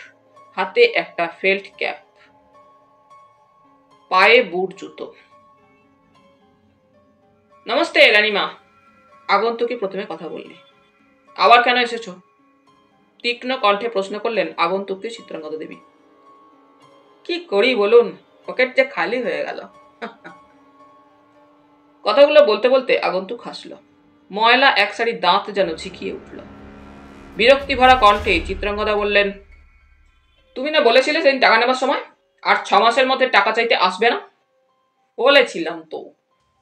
হাতে একটা ফেল্ট ক্যাপ, পায়ে বুট জুতো। নমস্তে রানীমা। আগন্তুকে প্রথমে কথা বললে। আবার কেন এসেছো? তীক্ষ্ণ কণ্ঠে প্রশ্ন করলেন আগন্তুককে চিত্রাঙ্গদা দেবী। কি করি বলুন, পকেট যে খালি হয়ে গেল। কথাগুলো বলতে বলতে আগন্তুক হাসল। ময়লা এক সারি দাঁত যেন ঝিকিয়ে উঠল। বিরক্তি ভরা কণ্ঠে চিত্রাঙ্গদা বললেন, তুমি না বলেছিলে সেদিন টাকা নেবার সময় আর 6 মাসের মধ্যে টাকা চাইতে আসবে না? বলেছিলাম তো,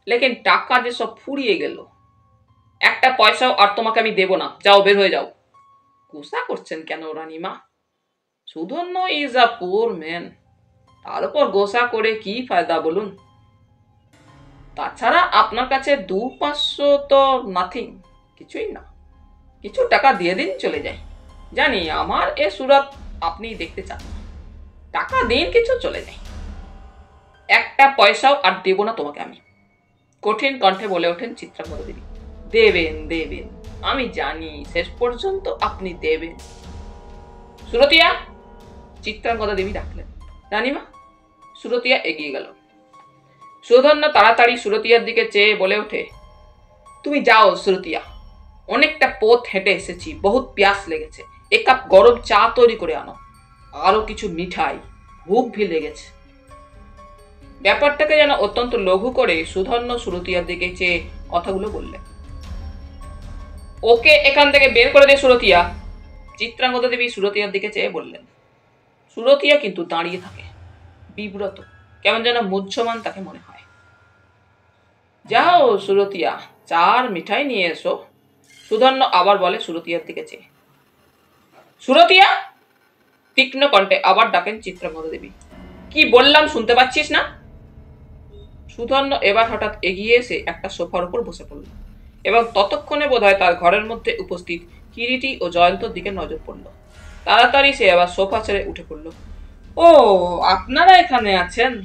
লেকিন টাকা যে সব ফুরিয়ে গেল। একটা পয়সাও আর তোমাকে আমি দেব না, যাও, বের হয়ে যাও। গুসা করছেন কেন রানীমা? Sudhanya is a poor man, তার উপর গোসা করে কি ফায়দা বলুন? তাছাড়া আপনার কাছে 200-500 তো নাথিং, কিছুই না। কিছু টাকা দিয়ে দিন, চলে যাই। জানি আমার এ সুরত আপনি দেখতে চান না। টাকা দিন, কিছু, চলে যাই। একটা পয়সাও আর দেব না তোমাকে আমি, কঠিন কণ্ঠে বলে ওঠেন চিত্রাঙ্গদা দেবী। দেবেন দেবেন, আমি জানি শেষ পর্যন্ত আপনি দেবেন। সুরতিয়া। চিত্রাঙ্গদা দেবী ডাকলেন। রানীমা। সুরতিয়া এগিয়ে গেল। সুধন্য তাড়াতাড়ি সুরতিয়ার দিকে চেয়ে বলে ওঠে, তুমি যাও সুরতিয়া, অনেকটা পথ হেঁটে এসেছি, বহুত প্যাস লেগেছে, এক কাপ গরম চা তৈরি করে আনো, আরো কিছু মিঠাই, ভুখ ভিড় লেগেছে। ব্যাপারটাকে যেন অত্যন্ত লঘু করে সুধন্য সুরতিয়ার দিকে চেয়ে কথাগুলো বললেন। ওকে এখান থেকে বের করে দে সুরতিয়া, চিত্রাঙ্গদা দেবী সুরতিয়ার দিকে চেয়ে বললেন। সুরতিয়া কিন্তু দাঁড়িয়ে থাকে, বিব্রত, কেমন যেন মুহ্যমান তাকে মনে হয়। যাও সুরতিয়া, চার মিঠাই নিয়ে এসো, সুধন্য আবার বলে সুরতিয়ার দিকে চেয়ে। সুরতিয়া, তীক্ষ্ণ কণ্ঠে আবার ডাকেন চিত্রাঙ্গদা দেবী। কি বললাম শুনতে পাচ্ছিস না? সুধন্য এবার হঠাৎ এগিয়ে এসে একটা সোফার উপর বসে পড়ল এবং ততক্ষণে বোধহয় তার ঘরের মধ্যে উপস্থিত কিরিটি ও জয়ন্তর দিকে নজর পড়ল। তাড়াতাড়ি সে আবার সোফা ছেড়ে উঠে পড়ল। ও, আপনারা এখানে আছেন?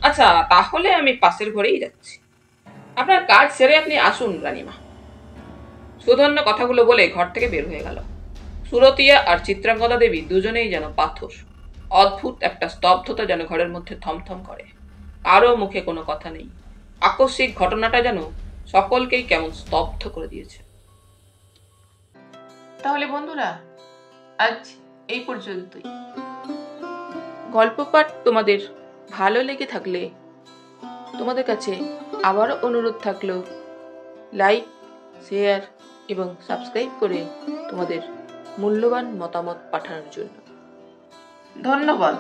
আচ্ছা, তাহলে আমি পাশের ঘরেই যাচ্ছি। আপনার কাজ সেরে আপনি আসুন রানীমা। সুধন্য কথাগুলো বলে ঘর থেকে বের হয়ে গেল। সুরতিয়া আর চিত্রাঙ্গদা দেবী দুজনেই যেন পাথর। অদ্ভুত একটা স্তব্ধতা যেন ঘরের মধ্যে থমথম করে। কারো মুখে কোনো কথা নেই। আকস্মিক ঘটনাটা যেন সকলকেই কেমন স্তব্ধ করে দিয়েছে। তাহলে বন্ধুরা, আজ এই পর্যন্তই। গল্প পাঠ তোমাদের ভালো লেগে থাকলে তোমাদের কাছে আবারও অনুরোধ থাকলো, লাইক, শেয়ার এবং সাবস্ক্রাইব করে তোমাদের মূল্যবান মতামত পাঠানোর জন্য। ধন্যবাদ।